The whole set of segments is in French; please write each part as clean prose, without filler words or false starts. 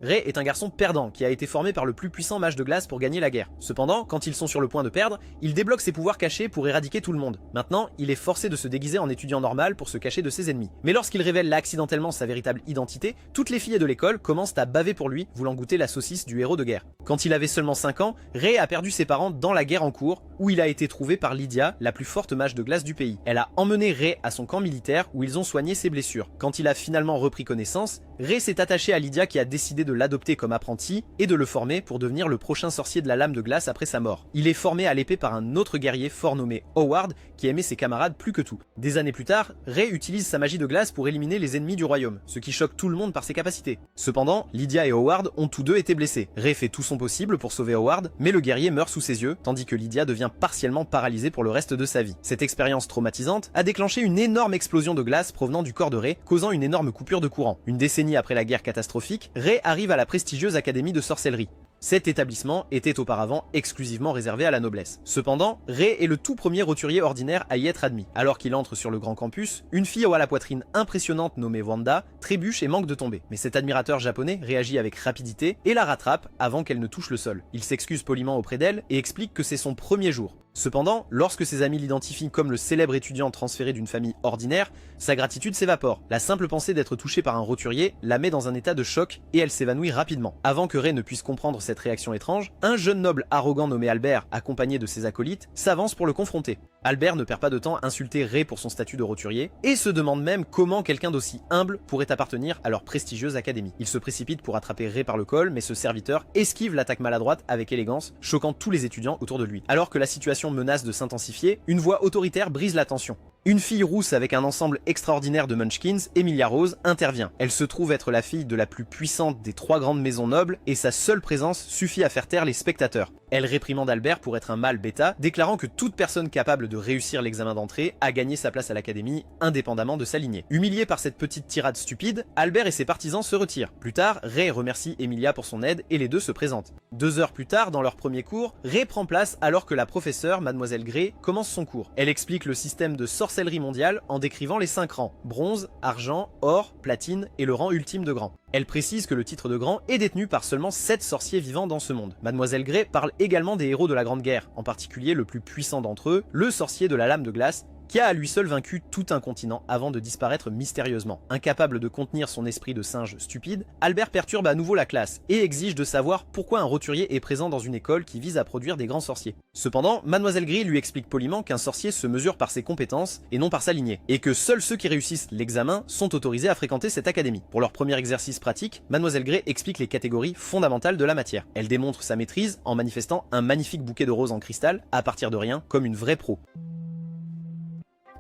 Ray est un garçon perdant qui a été formé par le plus puissant mage de glace pour gagner la guerre. Cependant, quand ils sont sur le point de perdre, il débloque ses pouvoirs cachés pour éradiquer tout le monde. Maintenant, il est forcé de se déguiser en étudiant normal pour se cacher de ses ennemis. Mais lorsqu'il révèle accidentellement sa véritable identité, toutes les filles de l'école commencent à baver pour lui, voulant goûter la saucisse du héros de guerre. Quand il avait seulement 5 ans, Ray a perdu ses parents dans la guerre en cours, où il a été trouvé par Lydia, la plus forte mage de glace du pays. Elle a emmené Ray à son camp militaire où ils ont soigné ses blessures. Quand il a finalement repris connaissance, Ray s'est attaché à Lydia qui a décidé de l'adopter comme apprenti et de le former pour devenir le prochain sorcier de la lame de glace après sa mort. Il est formé à l'épée par un autre guerrier fort nommé Howard qui aimait ses camarades plus que tout. Des années plus tard, Ray utilise sa magie de glace pour éliminer les ennemis du royaume, ce qui choque tout le monde par ses capacités. Cependant, Lydia et Howard ont tous deux été blessés. Ray fait tout son possible pour sauver Howard, mais le guerrier meurt sous ses yeux, tandis que Lydia devient partiellement paralysée pour le reste de sa vie. Cette expérience traumatisante a déclenché une énorme explosion de glace provenant du corps de Ray, causant une énorme coupure de courant. Une décennie après la guerre catastrophique, Ray arrive à la prestigieuse académie de sorcellerie. Cet établissement était auparavant exclusivement réservé à la noblesse. Cependant, Ray est le tout premier roturier ordinaire à y être admis. Alors qu'il entre sur le grand campus, une fille à la poitrine impressionnante nommée Wanda trébuche et manque de tomber. Mais cet admirateur japonais réagit avec rapidité et la rattrape avant qu'elle ne touche le sol. Il s'excuse poliment auprès d'elle et explique que c'est son premier jour. Cependant, lorsque ses amis l'identifient comme le célèbre étudiant transféré d'une famille ordinaire, sa gratitude s'évapore. La simple pensée d'être touchée par un roturier la met dans un état de choc et elle s'évanouit rapidement. Avant que Ray ne puisse comprendre cette réaction étrange, un jeune noble arrogant nommé Albert, accompagné de ses acolytes, s'avance pour le confronter. Albert ne perd pas de temps à insulter Ray pour son statut de roturier et se demande même comment quelqu'un d'aussi humble pourrait appartenir à leur prestigieuse académie. Il se précipite pour attraper Ray par le col, mais ce serviteur esquive l'attaque maladroite avec élégance, choquant tous les étudiants autour de lui. Alors que la situation menace de s'intensifier, une voix autoritaire brise la tension. Une fille rousse avec un ensemble extraordinaire de munchkins, Emilia Rose, intervient. Elle se trouve être la fille de la plus puissante des 3 grandes maisons nobles et sa seule présence suffit à faire taire les spectateurs. Elle réprimande Albert pour être un mâle bêta, déclarant que toute personne capable de réussir l'examen d'entrée a gagné sa place à l'académie, indépendamment de sa lignée. Humilié par cette petite tirade stupide, Albert et ses partisans se retirent. Plus tard, Ray remercie Emilia pour son aide et les deux se présentent. 2 heures plus tard, dans leur premier cours, Ray prend place alors que la professeure, Mademoiselle Gray, commence son cours. Elle explique le système de sorcellerie mondiale en décrivant les 5 rangs: bronze, argent, or, platine et le rang ultime de grand. Elle précise que le titre de grand est détenu par seulement 7 sorciers vivants dans ce monde. Mademoiselle Gray parle également des héros de la Grande Guerre, en particulier le plus puissant d'entre eux, le sorcier de la lame de glace, qui a à lui seul vaincu tout un continent avant de disparaître mystérieusement. Incapable de contenir son esprit de singe stupide, Albert perturbe à nouveau la classe et exige de savoir pourquoi un roturier est présent dans une école qui vise à produire des grands sorciers. Cependant, Mademoiselle Gray lui explique poliment qu'un sorcier se mesure par ses compétences et non par sa lignée, et que seuls ceux qui réussissent l'examen sont autorisés à fréquenter cette académie. Pour leur premier exercice pratique, Mademoiselle Gray explique les catégories fondamentales de la matière. Elle démontre sa maîtrise en manifestant un magnifique bouquet de roses en cristal à partir de rien, comme une vraie pro.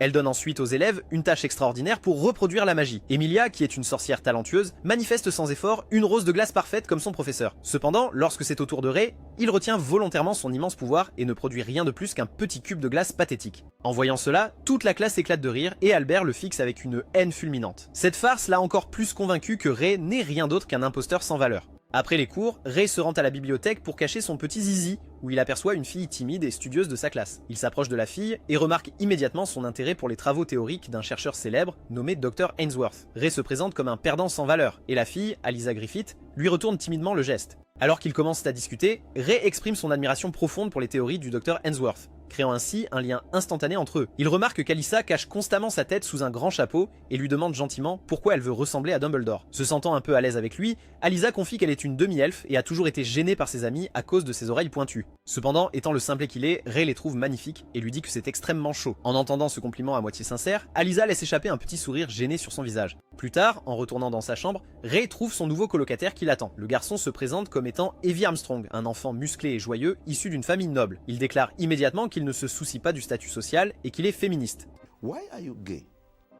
Elle donne ensuite aux élèves une tâche extraordinaire pour reproduire la magie. Emilia, qui est une sorcière talentueuse, manifeste sans effort une rose de glace parfaite comme son professeur. Cependant, lorsque c'est au tour de Ray, il retient volontairement son immense pouvoir et ne produit rien de plus qu'un petit cube de glace pathétique. En voyant cela, toute la classe éclate de rire et Albert le fixe avec une haine fulminante. Cette farce l'a encore plus convaincu que Ray n'est rien d'autre qu'un imposteur sans valeur. Après les cours, Ray se rend à la bibliothèque pour cacher son petit zizi, où il aperçoit une fille timide et studieuse de sa classe. Il s'approche de la fille et remarque immédiatement son intérêt pour les travaux théoriques d'un chercheur célèbre nommé Dr. Ainsworth. Ray se présente comme un perdant sans valeur, et la fille, Alisa Griffith, lui retourne timidement le geste. Alors qu'ils commencent à discuter, Ray exprime son admiration profonde pour les théories du Dr. Ainsworth, créant ainsi un lien instantané entre eux. Il remarque qu'Alissa cache constamment sa tête sous un grand chapeau et lui demande gentiment pourquoi elle veut ressembler à Dumbledore. Se sentant un peu à l'aise avec lui, Alissa confie qu'elle est une demi-elfe et a toujours été gênée par ses amis à cause de ses oreilles pointues. Cependant, étant le simplet qu'il est, Ray les trouve magnifiques et lui dit que c'est extrêmement chaud. En entendant ce compliment à moitié sincère, Alissa laisse échapper un petit sourire gêné sur son visage. Plus tard, en retournant dans sa chambre, Ray trouve son nouveau colocataire qui l'attend. Le garçon se présente comme étant Evie Armstrong, un enfant musclé et joyeux issu d'une famille noble. Il déclare immédiatement qu'il ne se soucie pas du statut social et qu'il est féministe. Why are you gay?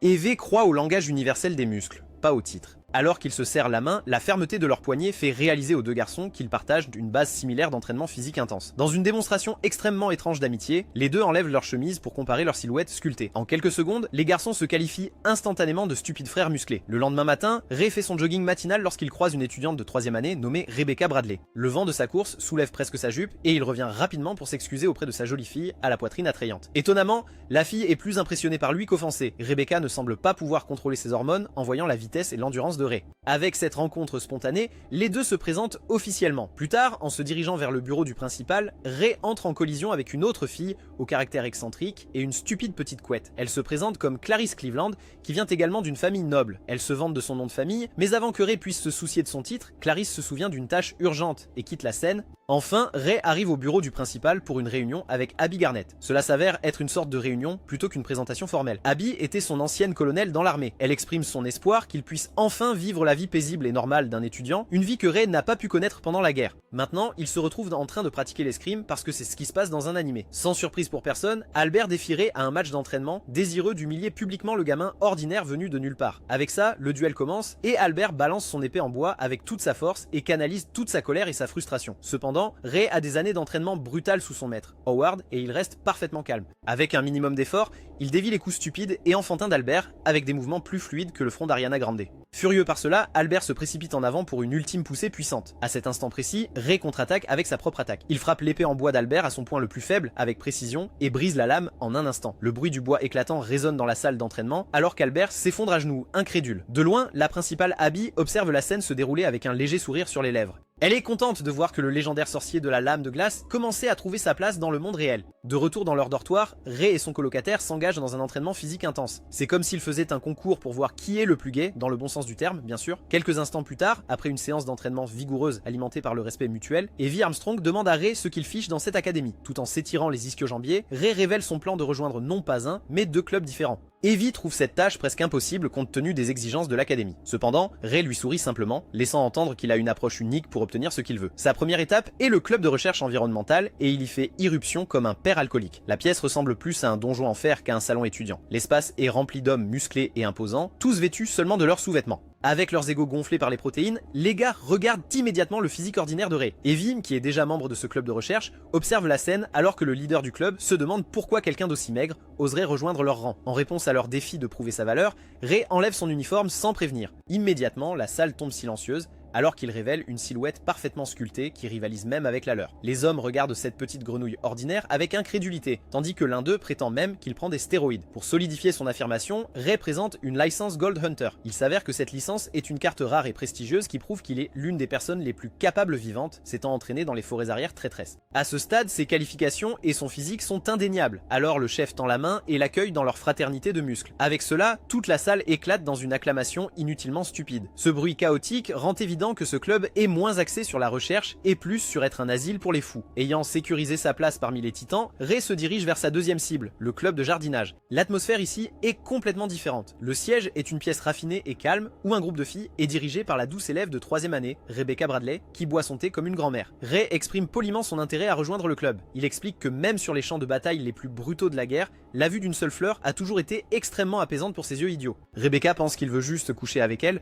Evie croit au langage universel des muscles, pas au titre. Alors qu'ils se serrent la main, la fermeté de leurs poignets fait réaliser aux deux garçons qu'ils partagent une base similaire d'entraînement physique intense. Dans une démonstration extrêmement étrange d'amitié, les deux enlèvent leurs chemises pour comparer leurs silhouettes sculptées. En quelques secondes, les garçons se qualifient instantanément de stupides frères musclés. Le lendemain matin, Ray fait son jogging matinal lorsqu'il croise une étudiante de 3e année nommée Rebecca Bradley. Le vent de sa course soulève presque sa jupe et il revient rapidement pour s'excuser auprès de sa jolie fille à la poitrine attrayante. Étonnamment, la fille est plus impressionnée par lui qu'offensée. Rebecca ne semble pas pouvoir contrôler ses hormones en voyant la vitesse et l'endurance de Ray. Avec cette rencontre spontanée, les deux se présentent officiellement. Plus tard, en se dirigeant vers le bureau du principal, Ray entre en collision avec une autre fille au caractère excentrique et une stupide petite couette. Elle se présente comme Clarice Cleveland, qui vient également d'une famille noble. Elle se vante de son nom de famille, mais avant que Ray puisse se soucier de son titre, Clarice se souvient d'une tâche urgente et quitte la scène. Enfin, Ray arrive au bureau du principal pour une réunion avec Abby Garnett. Cela s'avère être une sorte de réunion plutôt qu'une présentation formelle. Abby était son ancienne colonelle dans l'armée. Elle exprime son espoir qu'il puisse enfin vivre la vie paisible et normale d'un étudiant, une vie que Ray n'a pas pu connaître pendant la guerre. Maintenant, il se retrouve en train de pratiquer l'escrime parce que c'est ce qui se passe dans un animé. Sans surprise pour personne, Albert défie Ray à un match d'entraînement, désireux d'humilier publiquement le gamin ordinaire venu de nulle part. Avec ça, le duel commence et Albert balance son épée en bois avec toute sa force et canalise toute sa colère et sa frustration. Cependant, Ray a des années d'entraînement brutal sous son maître, Howard, et il reste parfaitement calme. Avec un minimum d'effort, il dévie les coups stupides et enfantins d'Albert avec des mouvements plus fluides que le front d'Ariana Grande. Furieux par cela, Albert se précipite en avant pour une ultime poussée puissante. À cet instant précis, Ray contre-attaque avec sa propre attaque. Il frappe l'épée en bois d'Albert à son point le plus faible avec précision et brise la lame en un instant. Le bruit du bois éclatant résonne dans la salle d'entraînement alors qu'Albert s'effondre à genoux, incrédule. De loin, la principale Abby observe la scène se dérouler avec un léger sourire sur les lèvres. Elle est contente de voir que le légendaire sorcier de la lame de glace commençait à trouver sa place dans le monde réel. De retour dans leur dortoir, Ray et son colocataire s'engagent dans un entraînement physique intense. C'est comme s'ils faisaient un concours pour voir qui est le plus gai, dans le bon sens du terme, bien sûr. Quelques instants plus tard, après une séance d'entraînement vigoureuse alimentée par le respect mutuel, Evie Armstrong demande à Ray ce qu'il fiche dans cette académie. Tout en s'étirant les ischio-jambiers, Ray révèle son plan de rejoindre non pas un, mais deux clubs différents. Evie trouve cette tâche presque impossible compte tenu des exigences de l'académie. Cependant, Ray lui sourit simplement, laissant entendre qu'il a une approche unique pour obtenir ce qu'il veut. Sa première étape est le club de recherche environnementale et il y fait irruption comme un père alcoolique. La pièce ressemble plus à un donjon en fer qu'à un salon étudiant. L'espace est rempli d'hommes musclés et imposants, tous vêtus seulement de leurs sous-vêtements. Avec leurs égos gonflés par les protéines, les gars regardent immédiatement le physique ordinaire de Ray. Evie, qui est déjà membre de ce club de recherche, observe la scène alors que le leader du club se demande pourquoi quelqu'un d'aussi maigre oserait rejoindre leur rang. En réponse à leur défi de prouver sa valeur, Ray enlève son uniforme sans prévenir. Immédiatement, la salle tombe silencieuse, alors qu'il révèle une silhouette parfaitement sculptée qui rivalise même avec la leur. Les hommes regardent cette petite grenouille ordinaire avec incrédulité, tandis que l'un d'eux prétend même qu'il prend des stéroïdes. Pour solidifier son affirmation, Ray présente une licence Gold Hunter. Il s'avère que cette licence est une carte rare et prestigieuse qui prouve qu'il est l'une des personnes les plus capables vivantes, s'étant entraîné dans les forêts arrières traîtresses. À ce stade, ses qualifications et son physique sont indéniables, alors le chef tend la main et l'accueille dans leur fraternité de muscles. Avec cela, toute la salle éclate dans une acclamation inutilement stupide. Ce bruit chaotique rend évident que ce club est moins axé sur la recherche et plus sur être un asile pour les fous. Ayant sécurisé sa place parmi les titans, Ray se dirige vers sa deuxième cible, le club de jardinage. L'atmosphère ici est complètement différente. Le siège est une pièce raffinée et calme où un groupe de filles est dirigé par la douce élève de 3e année, Rebecca Bradley, qui boit son thé comme une grand-mère. Ray exprime poliment son intérêt à rejoindre le club. Il explique que même sur les champs de bataille les plus brutaux de la guerre, la vue d'une seule fleur a toujours été extrêmement apaisante pour ses yeux idiots. Rebecca pense qu'il veut juste coucher avec elle,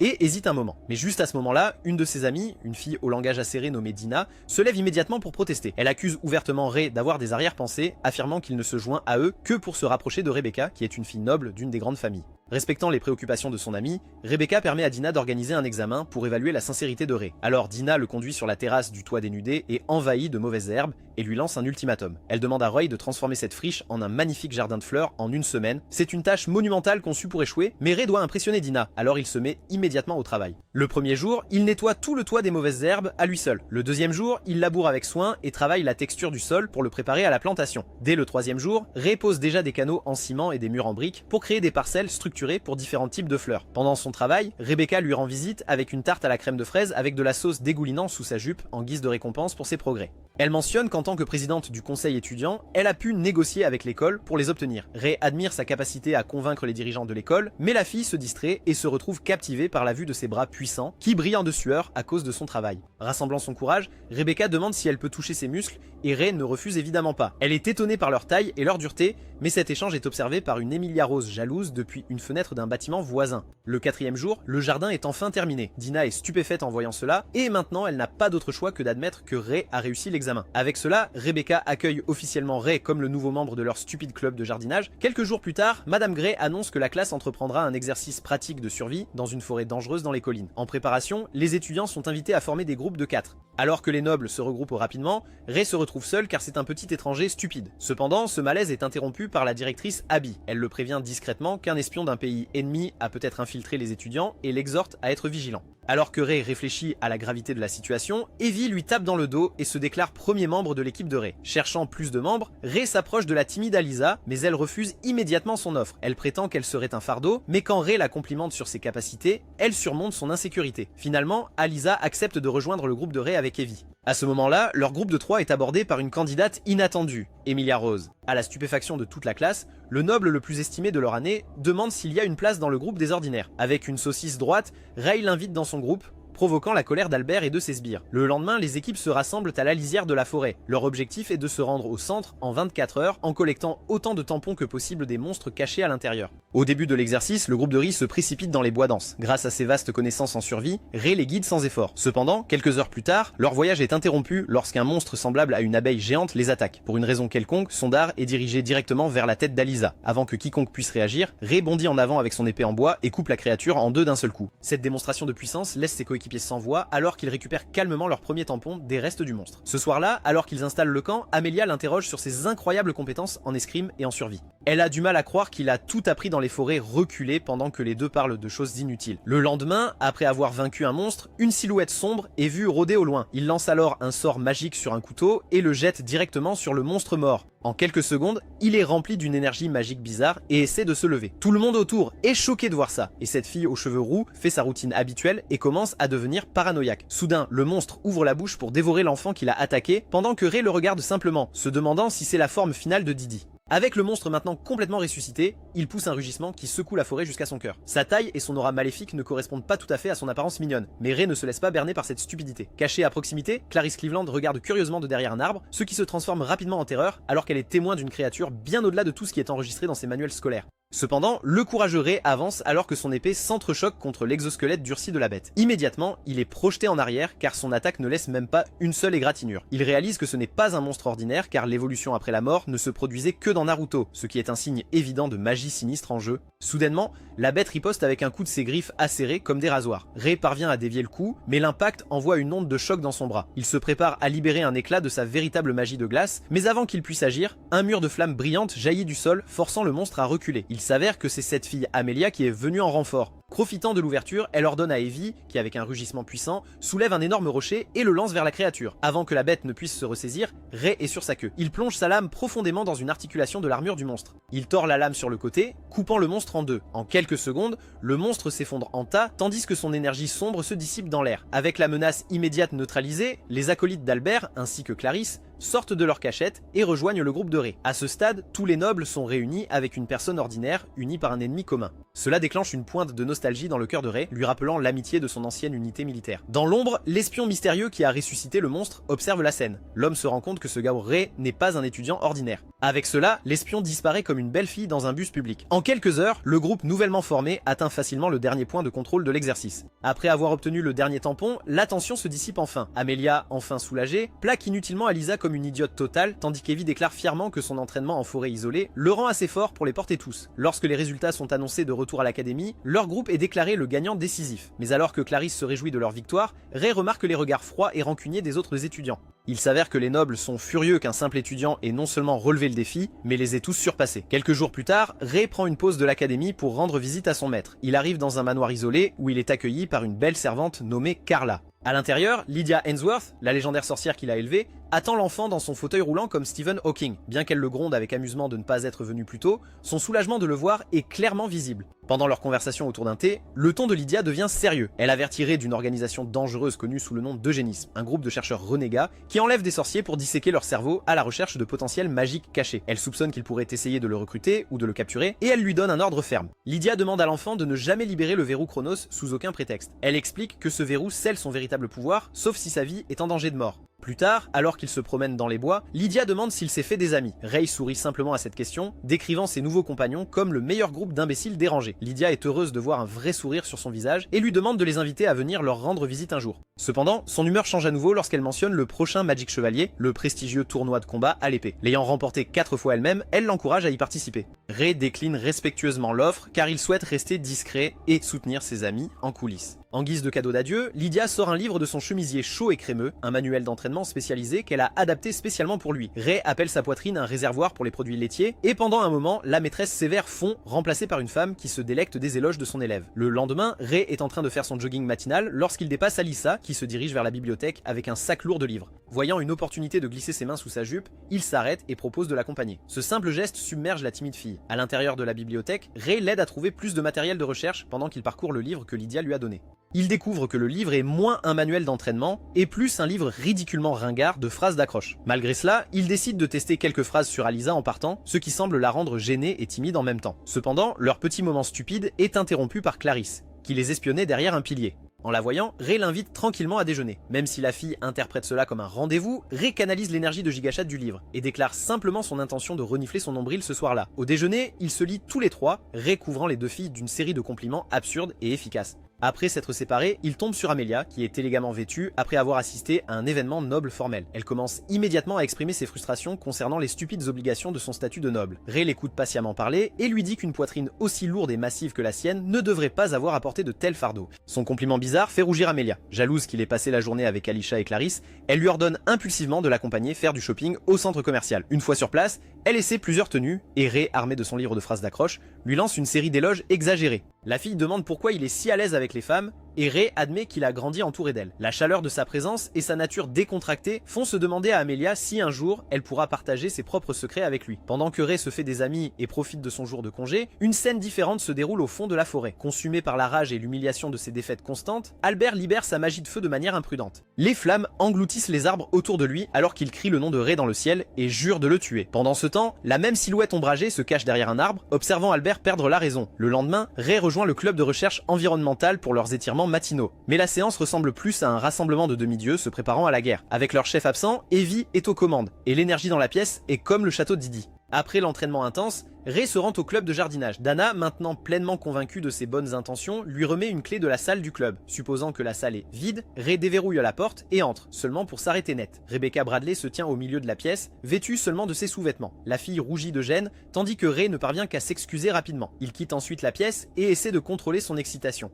et hésite un moment. Mais juste à ce moment-là, une de ses amies, une fille au langage acéré nommée Dina, se lève immédiatement pour protester. Elle accuse ouvertement Ray d'avoir des arrière-pensées, affirmant qu'il ne se joint à eux que pour se rapprocher de Rebecca, qui est une fille noble d'une des grandes familles. Respectant les préoccupations de son amie, Rebecca permet à Dina d'organiser un examen pour évaluer la sincérité de Ray. Alors Dina le conduit sur la terrasse du toit dénudé et envahi de mauvaises herbes et lui lance un ultimatum. Elle demande à Roy de transformer cette friche en un magnifique jardin de fleurs en une semaine. C'est une tâche monumentale conçue pour échouer, mais Ray doit impressionner Dina, alors il se met immédiatement au travail. Le premier jour, il nettoie tout le toit des mauvaises herbes à lui seul. Le deuxième jour, il laboure avec soin et travaille la texture du sol pour le préparer à la plantation. Dès le troisième jour, Ray pose déjà des canaux en ciment et des murs en briques pour créer des parcelles structurées pour différents types de fleurs. Pendant son travail, Rebecca lui rend visite avec une tarte à la crème de fraise avec de la sauce dégoulinant sous sa jupe en guise de récompense pour ses progrès. Elle mentionne qu'en tant que présidente du conseil étudiant, elle a pu négocier avec l'école pour les obtenir. Ray admire sa capacité à convaincre les dirigeants de l'école, mais la fille se distrait et se retrouve captivée par la vue de ses bras puissants qui brillent de sueur à cause de son travail. Rassemblant son courage, Rebecca demande si elle peut toucher ses muscles et Ray ne refuse évidemment pas. Elle est étonnée par leur taille et leur dureté, mais cet échange est observé par une Emilia Rose jalouse depuis une fenêtre d'un bâtiment voisin. Le quatrième jour, le jardin est enfin terminé. Dina est stupéfaite en voyant cela et maintenant elle n'a pas d'autre choix que d'admettre que Ray a réussi l'examen. Avec cela, Rebecca accueille officiellement Ray comme le nouveau membre de leur stupide club de jardinage. Quelques jours plus tard, Madame Gray annonce que la classe entreprendra un exercice pratique de survie dans une forêt dangereuse dans les collines. En préparation, les étudiants sont invités à former des groupes de 4. Alors que les nobles se regroupent rapidement, Rey se retrouve seul car c'est un petit étranger stupide. Cependant, ce malaise est interrompu par la directrice Abby. Elle le prévient discrètement qu'un espion d'un pays ennemi a peut-être infiltré les étudiants et l'exhorte à être vigilant. Alors que Rey réfléchit à la gravité de la situation, Evie lui tape dans le dos et se déclare premier membre de l'équipe de Rey. Cherchant plus de membres, Rey s'approche de la timide Alyssa, mais elle refuse immédiatement son offre. Elle prétend qu'elle serait un fardeau, mais quand Rey la complimente sur ses capacités, elle surmonte son insécurité. Finalement, Alyssa accepte de rejoindre le groupe de Rey avec Evie. À ce moment-là, leur groupe de 3 est abordé par une candidate inattendue, Emilia Rose. À la stupéfaction de toute la classe, le noble le plus estimé de leur année demande s'il y a une place dans le groupe des ordinaires. Avec une saucisse droite, Rey l'invite dans son groupe, provoquant la colère d'Albert et de ses sbires. Le lendemain, les équipes se rassemblent à la lisière de la forêt. Leur objectif est de se rendre au centre en 24 heures en collectant autant de tampons que possible des monstres cachés à l'intérieur. Au début de l'exercice, le groupe de Rey se précipite dans les bois denses. Grâce à ses vastes connaissances en survie, Rey les guide sans effort. Cependant, quelques heures plus tard, leur voyage est interrompu lorsqu'un monstre semblable à une abeille géante les attaque. Pour une raison quelconque, son dard est dirigé directement vers la tête d'Alyssa. Avant que quiconque puisse réagir, Rey bondit en avant avec son épée en bois et coupe la créature en deux d'un seul coup. Cette démonstration de puissance laisse ses coéquipiers sans voix alors qu'ils récupèrent calmement leur premier tampon des restes du monstre. Ce soir-là, alors qu'ils installent le camp, Amelia l'interroge sur ses incroyables compétences en escrime et en survie. Elle a du mal à croire qu'il a tout appris dans les forêts reculées pendant que les deux parlent de choses inutiles. Le lendemain, après avoir vaincu un monstre, une silhouette sombre est vue rôder au loin. Il lance alors un sort magique sur un couteau et le jette directement sur le monstre mort. En quelques secondes, il est rempli d'une énergie magique bizarre et essaie de se lever. Tout le monde autour est choqué de voir ça, et cette fille aux cheveux roux fait sa routine habituelle et commence à devenir paranoïaque. Soudain, le monstre ouvre la bouche pour dévorer l'enfant qu'il a attaqué, pendant que Rey le regarde simplement, se demandant si c'est la forme finale de Didi. Avec le monstre maintenant complètement ressuscité, il pousse un rugissement qui secoue la forêt jusqu'à son cœur. Sa taille et son aura maléfique ne correspondent pas tout à fait à son apparence mignonne, mais Rey ne se laisse pas berner par cette stupidité. Cachée à proximité, Clarice Cleveland regarde curieusement de derrière un arbre, ce qui se transforme rapidement en terreur alors qu'elle est témoin d'une créature bien au-delà de tout ce qui est enregistré dans ses manuels scolaires. Cependant, le courageux Rey avance alors que son épée s'entrechoque contre l'exosquelette durci de la bête. Immédiatement, il est projeté en arrière car son attaque ne laisse même pas une seule égratignure. Il réalise que ce n'est pas un monstre ordinaire car l'évolution après la mort ne se produisait que dans Naruto, ce qui est un signe évident de magie sinistre en jeu. Soudainement, la bête riposte avec un coup de ses griffes acérées comme des rasoirs. Rey parvient à dévier le coup, mais l'impact envoie une onde de choc dans son bras. Il se prépare à libérer un éclat de sa véritable magie de glace, mais avant qu'il puisse agir, un mur de flammes brillantes jaillit du sol, forçant le monstre à reculer. Il s'avère que c'est cette fille Amelia qui est venue en renfort. Profitant de l'ouverture, elle ordonne à Evie, qui avec un rugissement puissant, soulève un énorme rocher et le lance vers la créature. Avant que la bête ne puisse se ressaisir, Rey est sur sa queue. Il plonge sa lame profondément dans une articulation de l'armure du monstre. Il tord la lame sur le côté, coupant le monstre en deux. En quelques secondes, le monstre s'effondre en tas, tandis que son énergie sombre se dissipe dans l'air. Avec la menace immédiate neutralisée, les acolytes d'Albert, ainsi que Clarisse, sortent de leur cachette et rejoignent le groupe de Rey. À ce stade, tous les nobles sont réunis avec une personne ordinaire unie par un ennemi commun. Cela déclenche une pointe de nostalgie dans le cœur de Rey, lui rappelant l'amitié de son ancienne unité militaire. Dans l'ombre, l'espion mystérieux qui a ressuscité le monstre observe la scène. L'homme se rend compte que ce gars Rey n'est pas un étudiant ordinaire. Avec cela, l'espion disparaît comme une belle fille dans un bus public. En quelques heures, le groupe nouvellement formé atteint facilement le dernier point de contrôle de l'exercice. Après avoir obtenu le dernier tampon, la tension se dissipe enfin. Amelia, enfin soulagée, plaque inutilement Alyssa comme une idiote totale, tandis qu'Evie déclare fièrement que son entraînement en forêt isolée le rend assez fort pour les porter tous. Lorsque les résultats sont annoncés de retour à l'académie, leur groupe est déclaré le gagnant décisif. Mais alors que Clarisse se réjouit de leur victoire, Rey remarque les regards froids et rancuniers des autres étudiants. Il s'avère que les nobles sont furieux qu'un simple étudiant ait non seulement relevé le défi, mais les ait tous surpassés. Quelques jours plus tard, Rey prend une pause de l'académie pour rendre visite à son maître. Il arrive dans un manoir isolé où il est accueilli par une belle servante nommée Carla. À l'intérieur, Lydia Ainsworth, la légendaire sorcière qu'il a élevée, attend l'enfant dans son fauteuil roulant comme Stephen Hawking. Bien qu'elle le gronde avec amusement de ne pas être venu plus tôt, son soulagement de le voir est clairement visible. Pendant leur conversation autour d'un thé, le ton de Lydia devient sérieux. Elle avertit Rey d'une organisation dangereuse connue sous le nom d'eugénisme, un groupe de chercheurs renégats qui enlèvent des sorciers pour disséquer leur cerveau à la recherche de potentiels magiques cachés. Elle soupçonne qu'ils pourraient essayer de le recruter ou de le capturer, et elle lui donne un ordre ferme. Lydia demande à l'enfant de ne jamais libérer le verrou Chronos sous aucun prétexte. Elle explique que ce verrou scelle son véritable pouvoir, sauf si sa vie est en danger de mort. Plus tard, alors qu'il se promène dans les bois, Lydia demande s'il s'est fait des amis. Rey sourit simplement à cette question, décrivant ses nouveaux compagnons comme le meilleur groupe d'imbéciles dérangés. Lydia est heureuse de voir un vrai sourire sur son visage et lui demande de les inviter à venir leur rendre visite un jour. Cependant, son humeur change à nouveau lorsqu'elle mentionne le prochain Magic Chevalier, le prestigieux tournoi de combat à l'épée. L'ayant remporté 4 fois elle-même, elle l'encourage à y participer. Rey décline respectueusement l'offre car il souhaite rester discret et soutenir ses amis en coulisses. En guise de cadeau d'adieu, Lydia sort un livre de son chemisier chaud et crémeux, un manuel d'entraînement spécialisé qu'elle a adapté spécialement pour lui. Ray appelle sa poitrine un réservoir pour les produits laitiers, et pendant un moment, la maîtresse sévère fond, remplacée par une femme qui se délecte des éloges de son élève. Le lendemain, Ray est en train de faire son jogging matinal lorsqu'il dépasse Alyssa, qui se dirige vers la bibliothèque avec un sac lourd de livres. Voyant une opportunité de glisser ses mains sous sa jupe, il s'arrête et propose de l'accompagner. Ce simple geste submerge la timide fille. À l'intérieur de la bibliothèque, Ray l'aide à trouver plus de matériel de recherche pendant qu'il parcourt le livre que Lydia lui a donné. Il découvre que le livre est moins un manuel d'entraînement et plus un livre ridiculement ringard de phrases d'accroche. Malgré cela, il décide de tester quelques phrases sur Alyssa en partant, ce qui semble la rendre gênée et timide en même temps. Cependant, leur petit moment stupide est interrompu par Clarisse, qui les espionnait derrière un pilier. En la voyant, Ray l'invite tranquillement à déjeuner. Même si la fille interprète cela comme un rendez-vous, Ray canalise l'énergie de Gigachat du livre et déclare simplement son intention de renifler son nombril ce soir-là. Au déjeuner, ils se lient tous les trois, Ray couvrant les deux filles d'une série de compliments absurdes et efficaces. Après s'être séparés, il tombe sur Amelia, qui est élégamment vêtue après avoir assisté à un événement noble formel. Elle commence immédiatement à exprimer ses frustrations concernant les stupides obligations de son statut de noble. Ray l'écoute patiemment parler et lui dit qu'une poitrine aussi lourde et massive que la sienne ne devrait pas avoir à porter de tels fardeaux. Son compliment bizarre fait rougir Amelia. Jalouse qu'il ait passé la journée avec Alyssa et Clarisse, elle lui ordonne impulsivement de l'accompagner faire du shopping au centre commercial. Une fois sur place, elle essaie plusieurs tenues et Ray, armé de son livre de phrases d'accroche, lui lance une série d'éloges exagérés. La fille demande pourquoi il est si à l'aise avec les femmes et Ray admet qu'il a grandi entouré d'elles. La chaleur de sa présence et sa nature décontractée font se demander à Amelia si un jour elle pourra partager ses propres secrets avec lui. Pendant que Ray se fait des amis et profite de son jour de congé, une scène différente se déroule au fond de la forêt. Consumé par la rage et l'humiliation de ses défaites constantes, Albert libère sa magie de feu de manière imprudente. Les flammes engloutissent les arbres autour de lui alors qu'il crie le nom de Ray dans le ciel et jure de le tuer. Pendant ce temps, la même silhouette ombragée se cache derrière un arbre, observant Albert perdre la raison. Le lendemain, Ray rejoint le club de recherche environnementale pour leurs étirements matinaux. Mais la séance ressemble plus à un rassemblement de demi-dieux se préparant à la guerre. Avec leur chef absent, Evie est aux commandes, et l'énergie dans la pièce est comme le château de Didi. Après l'entraînement intense, Ray se rend au club de jardinage. Dana, maintenant pleinement convaincue de ses bonnes intentions, lui remet une clé de la salle du club. Supposant que la salle est vide, Ray déverrouille la porte et entre, seulement pour s'arrêter net. Rebecca Bradley se tient au milieu de la pièce, vêtue seulement de ses sous-vêtements. La fille rougit de gêne, tandis que Ray ne parvient qu'à s'excuser rapidement. Il quitte ensuite la pièce et essaie de contrôler son excitation.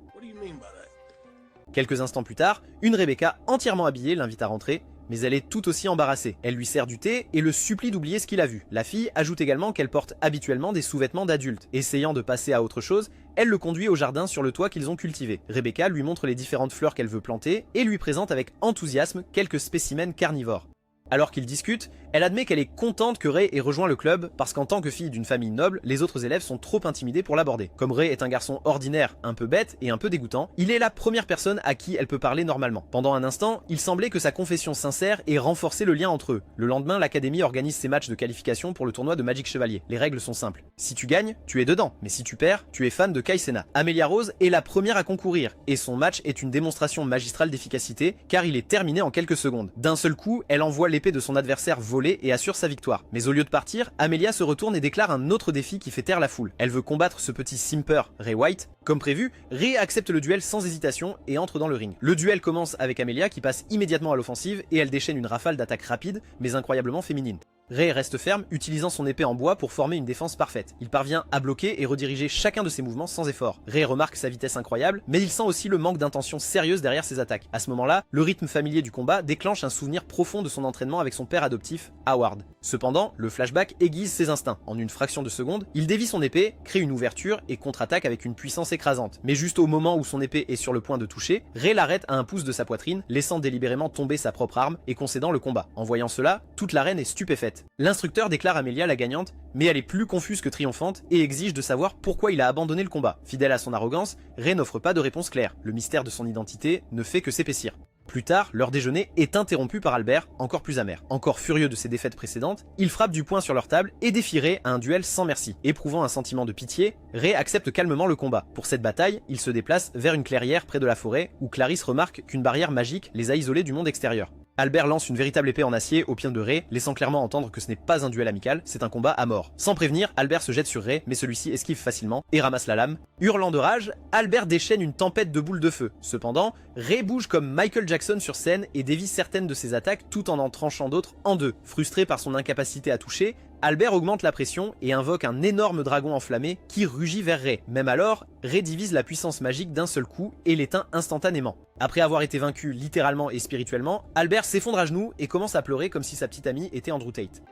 Quelques instants plus tard, une Rebecca entièrement habillée l'invite à rentrer, mais elle est tout aussi embarrassée. Elle lui sert du thé et le supplie d'oublier ce qu'il a vu. La fille ajoute également qu'elle porte habituellement des sous-vêtements d'adulte. Essayant de passer à autre chose, elle le conduit au jardin sur le toit qu'ils ont cultivé. Rebecca lui montre les différentes fleurs qu'elle veut planter et lui présente avec enthousiasme quelques spécimens carnivores. Alors qu'ils discutent, elle admet qu'elle est contente que Ray ait rejoint le club parce qu'en tant que fille d'une famille noble, les autres élèves sont trop intimidés pour l'aborder. Comme Ray est un garçon ordinaire, un peu bête et un peu dégoûtant, il est la première personne à qui elle peut parler normalement. Pendant un instant, il semblait que sa confession sincère ait renforcé le lien entre eux. Le lendemain, l'académie organise ses matchs de qualification pour le tournoi de Magic Chevalier. Les règles sont simples. Si tu gagnes, tu es dedans, mais si tu perds, tu es fan de Kai Cenat. Amelia Rose est la première à concourir et son match est une démonstration magistrale d'efficacité car il est terminé en quelques secondes. D'un seul coup, elle envoie l'épée de son adversaire voler et assure sa victoire. Mais au lieu de partir, Amelia se retourne et déclare un autre défi qui fait taire la foule. Elle veut combattre ce petit simper, Ray White. Comme prévu, Ray accepte le duel sans hésitation et entre dans le ring. Le duel commence avec Amelia qui passe immédiatement à l'offensive et elle déchaîne une rafale d'attaques rapides mais incroyablement féminines. Ray reste ferme, utilisant son épée en bois pour former une défense parfaite. Il parvient à bloquer et rediriger chacun de ses mouvements sans effort. Ray remarque sa vitesse incroyable, mais il sent aussi le manque d'intention sérieuse derrière ses attaques. À ce moment-là, le rythme familier du combat déclenche un souvenir profond de son entraînement avec son père adoptif, Howard. Cependant, le flashback aiguise ses instincts. En une fraction de seconde, il dévie son épée, crée une ouverture et contre-attaque avec une puissance écrasante. Mais juste au moment où son épée est sur le point de toucher, Ray l'arrête à un pouce de sa poitrine, laissant délibérément tomber sa propre arme et concédant le combat. En voyant cela, toute l'arène est stupéfaite. L'instructeur déclare Amelia la gagnante, mais elle est plus confuse que triomphante et exige de savoir pourquoi il a abandonné le combat. Fidèle à son arrogance, Ray n'offre pas de réponse claire. Le mystère de son identité ne fait que s'épaissir. Plus tard, leur déjeuner est interrompu par Albert, encore plus amer. Encore furieux de ses défaites précédentes, il frappe du poing sur leur table et défie Ray à un duel sans merci. Éprouvant un sentiment de pitié, Ray accepte calmement le combat. Pour cette bataille, il se déplace vers une clairière près de la forêt où Clarisse remarque qu'une barrière magique les a isolés du monde extérieur. Albert lance une véritable épée en acier au pied de Ray, laissant clairement entendre que ce n'est pas un duel amical, c'est un combat à mort. Sans prévenir, Albert se jette sur Ray, mais celui-ci esquive facilement et ramasse la lame. Hurlant de rage, Albert déchaîne une tempête de boules de feu. Cependant, Ray bouge comme Michael Jackson sur scène et dévie certaines de ses attaques tout en tranchant d'autres en deux. Frustré par son incapacité à toucher, Albert augmente la pression et invoque un énorme dragon enflammé qui rugit vers Ray. Même alors, Ray divise la puissance magique d'un seul coup et l'éteint instantanément. Après avoir été vaincu littéralement et spirituellement, Albert s'effondre à genoux et commence à pleurer comme si sa petite amie était Andrew Tate.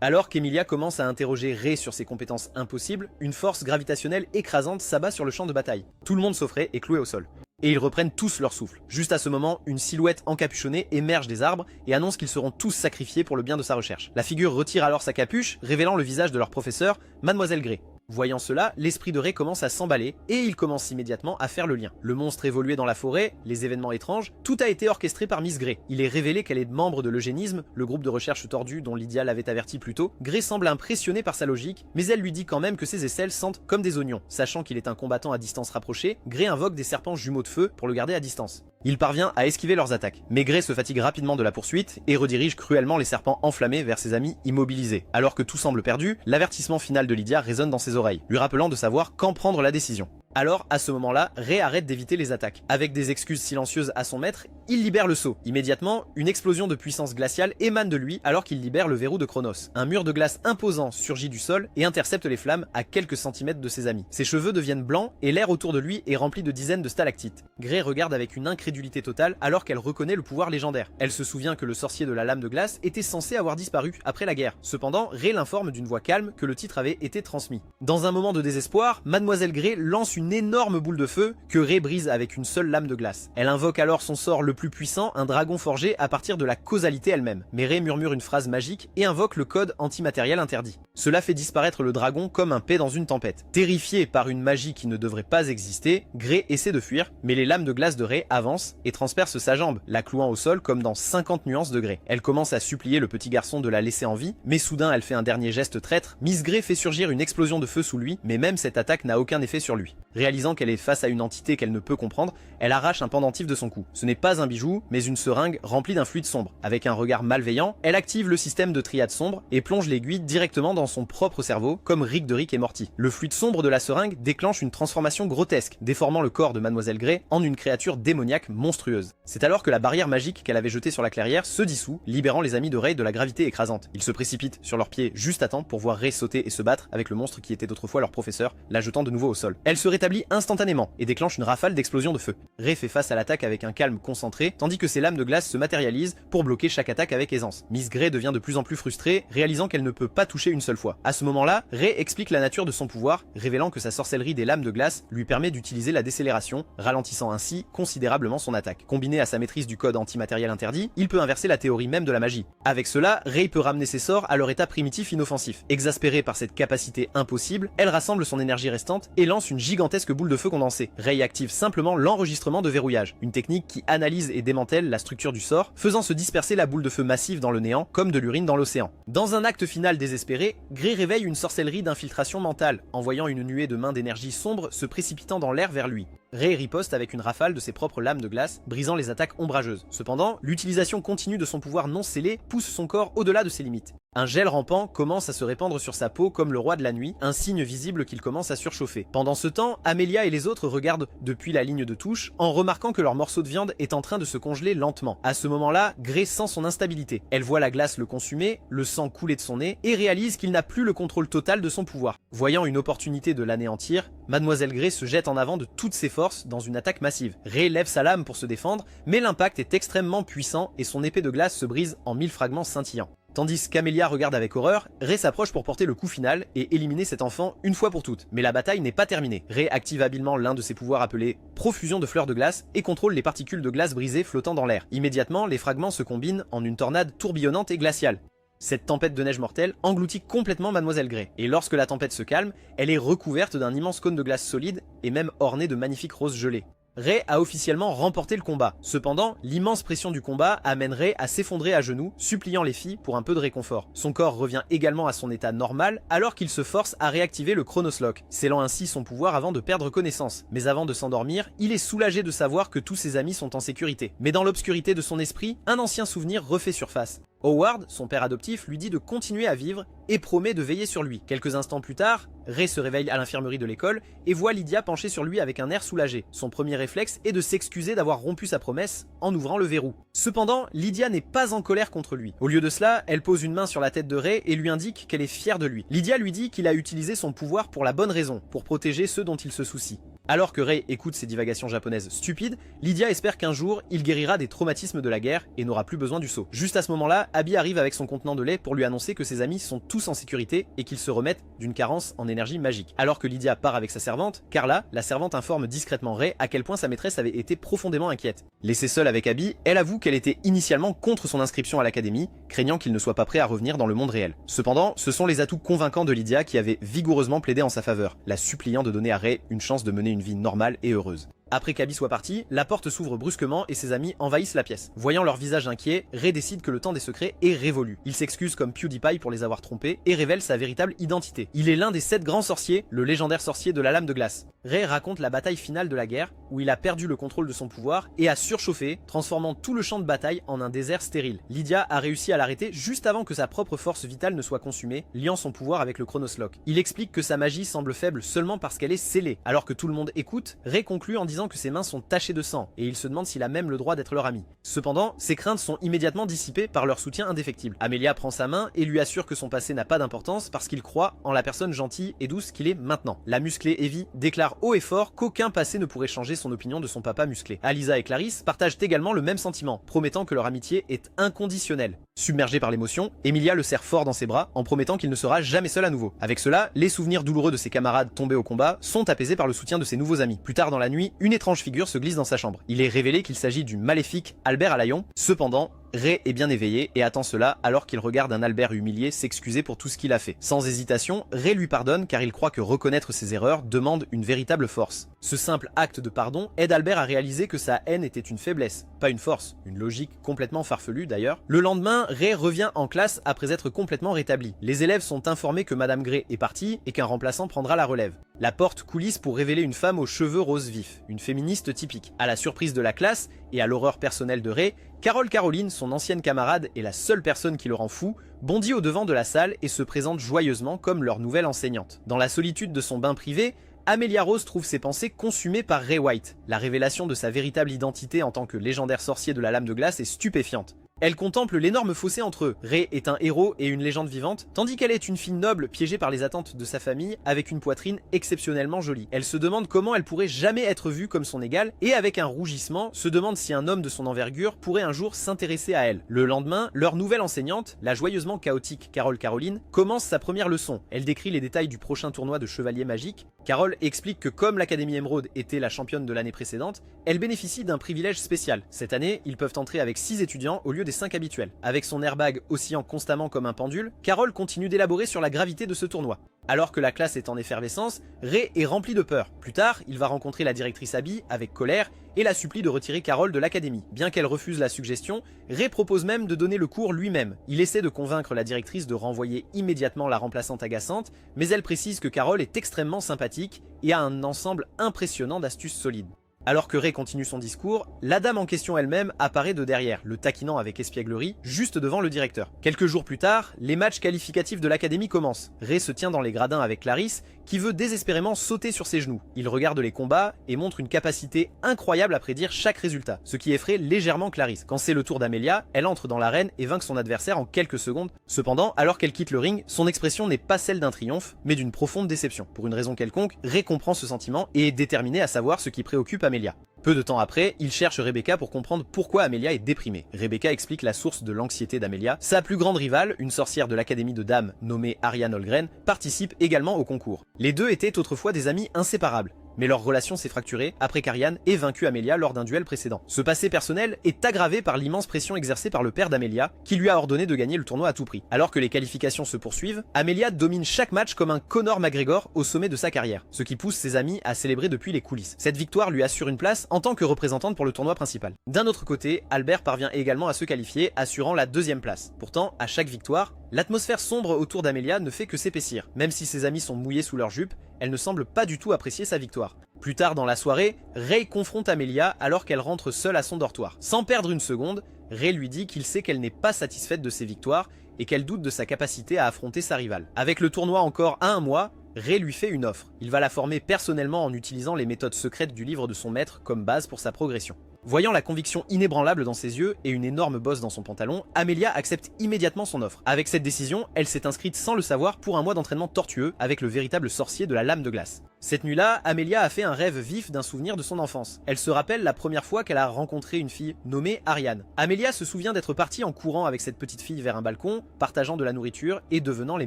Alors qu'Emilia commence à interroger Ray sur ses compétences impossibles, une force gravitationnelle écrasante s'abat sur le champ de bataille. Tout le monde sauf Ray est cloué au sol. Et ils reprennent tous leur souffle. Juste à ce moment, une silhouette encapuchonnée émerge des arbres et annonce qu'ils seront tous sacrifiés pour le bien de sa recherche. La figure retire alors sa capuche, révélant le visage de leur professeur, Mademoiselle Grey. Voyant cela, l'esprit de Ray commence à s'emballer et il commence immédiatement à faire le lien. Le monstre évoluait dans la forêt, les événements étranges, tout a été orchestré par Miss Grey. Il est révélé qu'elle est membre de l'eugénisme, le groupe de recherche tordu dont Lydia l'avait averti plus tôt. Grey semble impressionnée par sa logique, mais elle lui dit quand même que ses aisselles sentent comme des oignons. Sachant qu'il est un combattant à distance rapprochée, Grey invoque des serpents jumeaux de feu pour le garder à distance. Il parvient à esquiver leurs attaques, mais Grey se fatigue rapidement de la poursuite et redirige cruellement les serpents enflammés vers ses amis immobilisés. Alors que tout semble perdu, l'avertissement final de Lydia résonne dans ses oreilles, lui rappelant de savoir quand prendre la décision. Alors, à ce moment-là, Ray arrête d'éviter les attaques. Avec des excuses silencieuses à son maître, il libère le sceau. Immédiatement, une explosion de puissance glaciale émane de lui alors qu'il libère le verrou de Chronos. Un mur de glace imposant surgit du sol et intercepte les flammes à quelques centimètres de ses amis. Ses cheveux deviennent blancs et l'air autour de lui est rempli de dizaines de stalactites. Grey regarde avec une incrédulité totale alors qu'elle reconnaît le pouvoir légendaire. Elle se souvient que le sorcier de la lame de glace était censé avoir disparu après la guerre. Cependant, Ray l'informe d'une voix calme que le titre avait été transmis. Dans un moment de désespoir, Mademoiselle Grey lance une énorme boule de feu que Ray brise avec une seule lame de glace. Elle invoque alors son sort le plus puissant, un dragon forgé à partir de la causalité elle-même. Mais Ray murmure une phrase magique et invoque le code antimatériel interdit. Cela fait disparaître le dragon comme un paix dans une tempête. Terrifiée par une magie qui ne devrait pas exister, Grey essaie de fuir, mais les lames de glace de Ray avancent et transpercent sa jambe, la clouant au sol comme dans 50 nuances de Grey. Elle commence à supplier le petit garçon de la laisser en vie, mais soudain elle fait un dernier geste traître. Miss Grey fait surgir une explosion de feu sous lui, mais même cette attaque n'a aucun effet sur lui. Réalisant qu'elle est face à une entité qu'elle ne peut comprendre, elle arrache un pendentif de son cou. Ce n'est pas un bijou, mais une seringue remplie d'un fluide sombre. Avec un regard malveillant, elle active le système de triade sombre et plonge l'aiguille directement dans son propre cerveau, comme Rick de Rick et Morty. Le fluide sombre de la seringue déclenche une transformation grotesque, déformant le corps de Mademoiselle Grey en une créature démoniaque monstrueuse. C'est alors que la barrière magique qu'elle avait jetée sur la clairière se dissout, libérant les amis de Ray de la gravité écrasante. Ils se précipitent sur leurs pieds juste à temps pour voir Ray sauter et se battre avec le monstre qui était autrefois leur professeur, la jetant de nouveau au sol. Elle se rétablit instantanément et déclenche une rafale d'explosions de feu. Ray fait face à l'attaque avec un calme concentré, tandis que ses lames de glace se matérialisent pour bloquer chaque attaque avec aisance. Miss Grey devient de plus en plus frustrée, réalisant qu'elle ne peut pas toucher une seule fois. À ce moment-là, Ray explique la nature de son pouvoir, révélant que sa sorcellerie des lames de glace lui permet d'utiliser la décélération, ralentissant ainsi considérablement son attaque. Combiné à sa maîtrise du code antimatériel interdit, il peut inverser la théorie même de la magie. Avec cela, Ray peut ramener ses sorts à leur état primitif inoffensif. Exaspérée par cette capacité impossible, elle rassemble son énergie restante et lance une gigantesque boule de feu condensée. Ray active simplement l'enregistrement de verrouillage, une technique qui analyse et démantèle la structure du sort, faisant se disperser la boule de feu massive dans le néant comme de l'urine dans l'océan. Dans un acte final désespéré, Grey réveille une sorcellerie d'infiltration mentale, envoyant une nuée de mains d'énergie sombre se précipitant dans l'air vers lui. Ray riposte avec une rafale de ses propres lames de glace, brisant les attaques ombrageuses. Cependant, l'utilisation continue de son pouvoir non scellé pousse son corps au-delà de ses limites. Un gel rampant commence à se répandre sur sa peau comme le roi de la nuit, un signe visible qu'il commence à surchauffer. Pendant ce temps, Amelia et les autres regardent depuis la ligne de touche en remarquant que leur morceau de viande est en train de se congeler lentement. À ce moment-là, Grey sent son instabilité. Elle voit la glace le consumer, le sang couler de son nez et réalise qu'il n'a plus le contrôle total de son pouvoir. Voyant une opportunité de l'anéantir, Mademoiselle Grey se jette en avant de toutes ses forces dans une attaque massive. Ray lève sa lame pour se défendre, mais l'impact est extrêmement puissant et son épée de glace se brise en 1000 fragments scintillants. Tandis qu'Amelia regarde avec horreur, Ray s'approche pour porter le coup final et éliminer cet enfant une fois pour toutes. Mais la bataille n'est pas terminée. Ray active habilement l'un de ses pouvoirs appelés profusion de fleurs de glace et contrôle les particules de glace brisées flottant dans l'air. Immédiatement, les fragments se combinent en une tornade tourbillonnante et glaciale. Cette tempête de neige mortelle engloutit complètement Mademoiselle Grey, et lorsque la tempête se calme, elle est recouverte d'un immense cône de glace solide et même ornée de magnifiques roses gelées. Ray a officiellement remporté le combat. Cependant, l'immense pression du combat amène Ray à s'effondrer à genoux, suppliant les filles pour un peu de réconfort. Son corps revient également à son état normal alors qu'il se force à réactiver le Chronos Lock, scellant ainsi son pouvoir avant de perdre connaissance. Mais avant de s'endormir, il est soulagé de savoir que tous ses amis sont en sécurité. Mais dans l'obscurité de son esprit, un ancien souvenir refait surface. Howard, son père adoptif, lui dit de continuer à vivre et promet de veiller sur lui. Quelques instants plus tard, Ray se réveille à l'infirmerie de l'école et voit Lydia penchée sur lui avec un air soulagé. Son premier réflexe est de s'excuser d'avoir rompu sa promesse en ouvrant le verrou. Cependant, Lydia n'est pas en colère contre lui. Au lieu de cela, elle pose une main sur la tête de Ray et lui indique qu'elle est fière de lui. Lydia lui dit qu'il a utilisé son pouvoir pour la bonne raison, pour protéger ceux dont il se soucie. Alors que Ray écoute ses divagations japonaises stupides, Lydia espère qu'un jour, il guérira des traumatismes de la guerre et n'aura plus besoin du seau. Juste à ce moment-là, Abby arrive avec son contenant de lait pour lui annoncer que ses amis sont tous en sécurité et qu'ils se remettent d'une carence en énergie magique. Alors que Lydia part avec sa servante, Carla, la servante informe discrètement Ray à quel point sa maîtresse avait été profondément inquiète. Laissée seule avec Abby, elle avoue qu'elle était initialement contre son inscription à l'académie, craignant qu'il ne soit pas prêt à revenir dans le monde réel. Cependant, ce sont les atouts convaincants de Lydia qui avaient vigoureusement plaidé en sa faveur, la suppliant de donner à Ray une chance de mener une vie normale et heureuse. Après qu'Abby soit partie, la porte s'ouvre brusquement et ses amis envahissent la pièce. Voyant leur visage inquiet, Ray décide que le temps des secrets est révolu. Il s'excuse comme PewDiePie pour les avoir trompés et révèle sa véritable identité. Il est l'un des 7 grands sorciers, le légendaire sorcier de la lame de glace. Ray raconte la bataille finale de la guerre, où il a perdu le contrôle de son pouvoir et a surchauffé, transformant tout le champ de bataille en un désert stérile. Lydia a réussi à l'arrêter juste avant que sa propre force vitale ne soit consumée, liant son pouvoir avec le Chronos Lock. Il explique que sa magie semble faible seulement parce qu'elle est scellée. Alors que tout le monde écoute, Ray conclut en disant que ses mains sont tachées de sang, et il se demande s'il a même le droit d'être leur ami. Cependant, ses craintes sont immédiatement dissipées par leur soutien indéfectible. Amelia prend sa main et lui assure que son passé n'a pas d'importance parce qu'il croit en la personne gentille et douce qu'il est maintenant. La musclée Evie déclare haut et fort qu'aucun passé ne pourrait changer son opinion de son papa musclé. Alisa et Clarisse partagent également le même sentiment, promettant que leur amitié est inconditionnelle. Submergée par l'émotion, Emilia le serre fort dans ses bras en promettant qu'il ne sera jamais seul à nouveau. Avec cela, les souvenirs douloureux de ses camarades tombés au combat sont apaisés par le soutien de ses nouveaux amis. Plus tard dans la nuit, une étrange figure se glisse dans sa chambre. Il est révélé qu'il s'agit du maléfique Albert Alaillon. Cependant, Ray est bien éveillé et attend cela alors qu'il regarde un Albert humilié s'excuser pour tout ce qu'il a fait. Sans hésitation, Ray lui pardonne car il croit que reconnaître ses erreurs demande une véritable force. Ce simple acte de pardon aide Albert à réaliser que sa haine était une faiblesse, pas une force, une logique complètement farfelue d'ailleurs. Le lendemain, Ray revient en classe après être complètement rétabli. Les élèves sont informés que Madame Grey est partie et qu'un remplaçant prendra la relève. La porte coulisse pour révéler une femme aux cheveux roses vifs, une féministe typique. À la surprise de la classe et à l'horreur personnelle de Ray, Carole Caroline, son ancienne camarade et la seule personne qui le rend fou, bondit au devant de la salle et se présente joyeusement comme leur nouvelle enseignante. Dans la solitude de son bain privé, Amelia Rose trouve ses pensées consumées par Ray White. La révélation de sa véritable identité en tant que légendaire sorcier de la lame de glace est stupéfiante. Elle contemple l'énorme fossé entre eux. Ray est un héros et une légende vivante, tandis qu'elle est une fille noble piégée par les attentes de sa famille avec une poitrine exceptionnellement jolie. Elle se demande comment elle pourrait jamais être vue comme son égale et avec un rougissement, se demande si un homme de son envergure pourrait un jour s'intéresser à elle. Le lendemain, leur nouvelle enseignante, la joyeusement chaotique Carole Caroline, commence sa première leçon. Elle décrit les détails du prochain tournoi de chevalier magique. Carole explique que comme l'Académie Émeraude était la championne de l'année précédente, elle bénéficie d'un privilège spécial. Cette année, ils peuvent entrer avec 6 étudiants au lieu des 5 habituels. Avec son airbag oscillant constamment comme un pendule, Carole continue d'élaborer sur la gravité de ce tournoi. Alors que la classe est en effervescence, Ray est rempli de peur. Plus tard, il va rencontrer la directrice Abby avec colère et la supplie de retirer Carole de l'académie. Bien qu'elle refuse la suggestion, Ray propose même de donner le cours lui-même. Il essaie de convaincre la directrice de renvoyer immédiatement la remplaçante agaçante, mais elle précise que Carole est extrêmement sympathique et a un ensemble impressionnant d'astuces solides. Alors que Ray continue son discours, la dame en question elle-même apparaît de derrière, le taquinant avec espièglerie, juste devant le directeur. Quelques jours plus tard, les matchs qualificatifs de l'académie commencent. Ray se tient dans les gradins avec Clarisse, qui veut désespérément sauter sur ses genoux. Il regarde les combats et montre une capacité incroyable à prédire chaque résultat, ce qui effraie légèrement Clarisse. Quand c'est le tour d'Amelia, elle entre dans l'arène et vainc son adversaire en quelques secondes. Cependant, alors qu'elle quitte le ring, son expression n'est pas celle d'un triomphe, mais d'une profonde déception. Pour une raison quelconque, Ray comprend ce sentiment et est déterminé à savoir ce qui préoccupe Amelia. Peu de temps après, il cherche Rebecca pour comprendre pourquoi Amelia est déprimée. Rebecca explique la source de l'anxiété d'Amelia. Sa plus grande rivale, une sorcière de l'académie de dames nommée Ariane Holgren, participe également au concours. Les deux étaient autrefois des amis inséparables. Mais leur relation s'est fracturée après qu'Ariane ait vaincu Amelia lors d'un duel précédent. Ce passé personnel est aggravé par l'immense pression exercée par le père d'Amelia, qui lui a ordonné de gagner le tournoi à tout prix. Alors que les qualifications se poursuivent, Amelia domine chaque match comme un Conor McGregor au sommet de sa carrière, ce qui pousse ses amis à célébrer depuis les coulisses. Cette victoire lui assure une place en tant que représentante pour le tournoi principal. D'un autre côté, Albert parvient également à se qualifier, assurant la 2e place. Pourtant, à chaque victoire, l'atmosphère sombre autour d'Amelia ne fait que s'épaissir. Même si ses amis sont mouillés sous leurs jupes, elle ne semble pas du tout apprécier sa victoire. Plus tard dans la soirée, Ray confronte Amelia alors qu'elle rentre seule à son dortoir. Sans perdre une seconde, Ray lui dit qu'il sait qu'elle n'est pas satisfaite de ses victoires et qu'elle doute de sa capacité à affronter sa rivale. Avec le tournoi encore à un mois, Ray lui fait une offre. Il va la former personnellement en utilisant les méthodes secrètes du livre de son maître comme base pour sa progression. Voyant la conviction inébranlable dans ses yeux et une énorme bosse dans son pantalon, Amelia accepte immédiatement son offre. Avec cette décision, elle s'est inscrite sans le savoir pour un mois d'entraînement tortueux avec le véritable sorcier de la lame de glace. Cette nuit-là, Amelia a fait un rêve vif d'un souvenir de son enfance. Elle se rappelle la première fois qu'elle a rencontré une fille nommée Ariane. Amelia se souvient d'être partie en courant avec cette petite fille vers un balcon, partageant de la nourriture et devenant les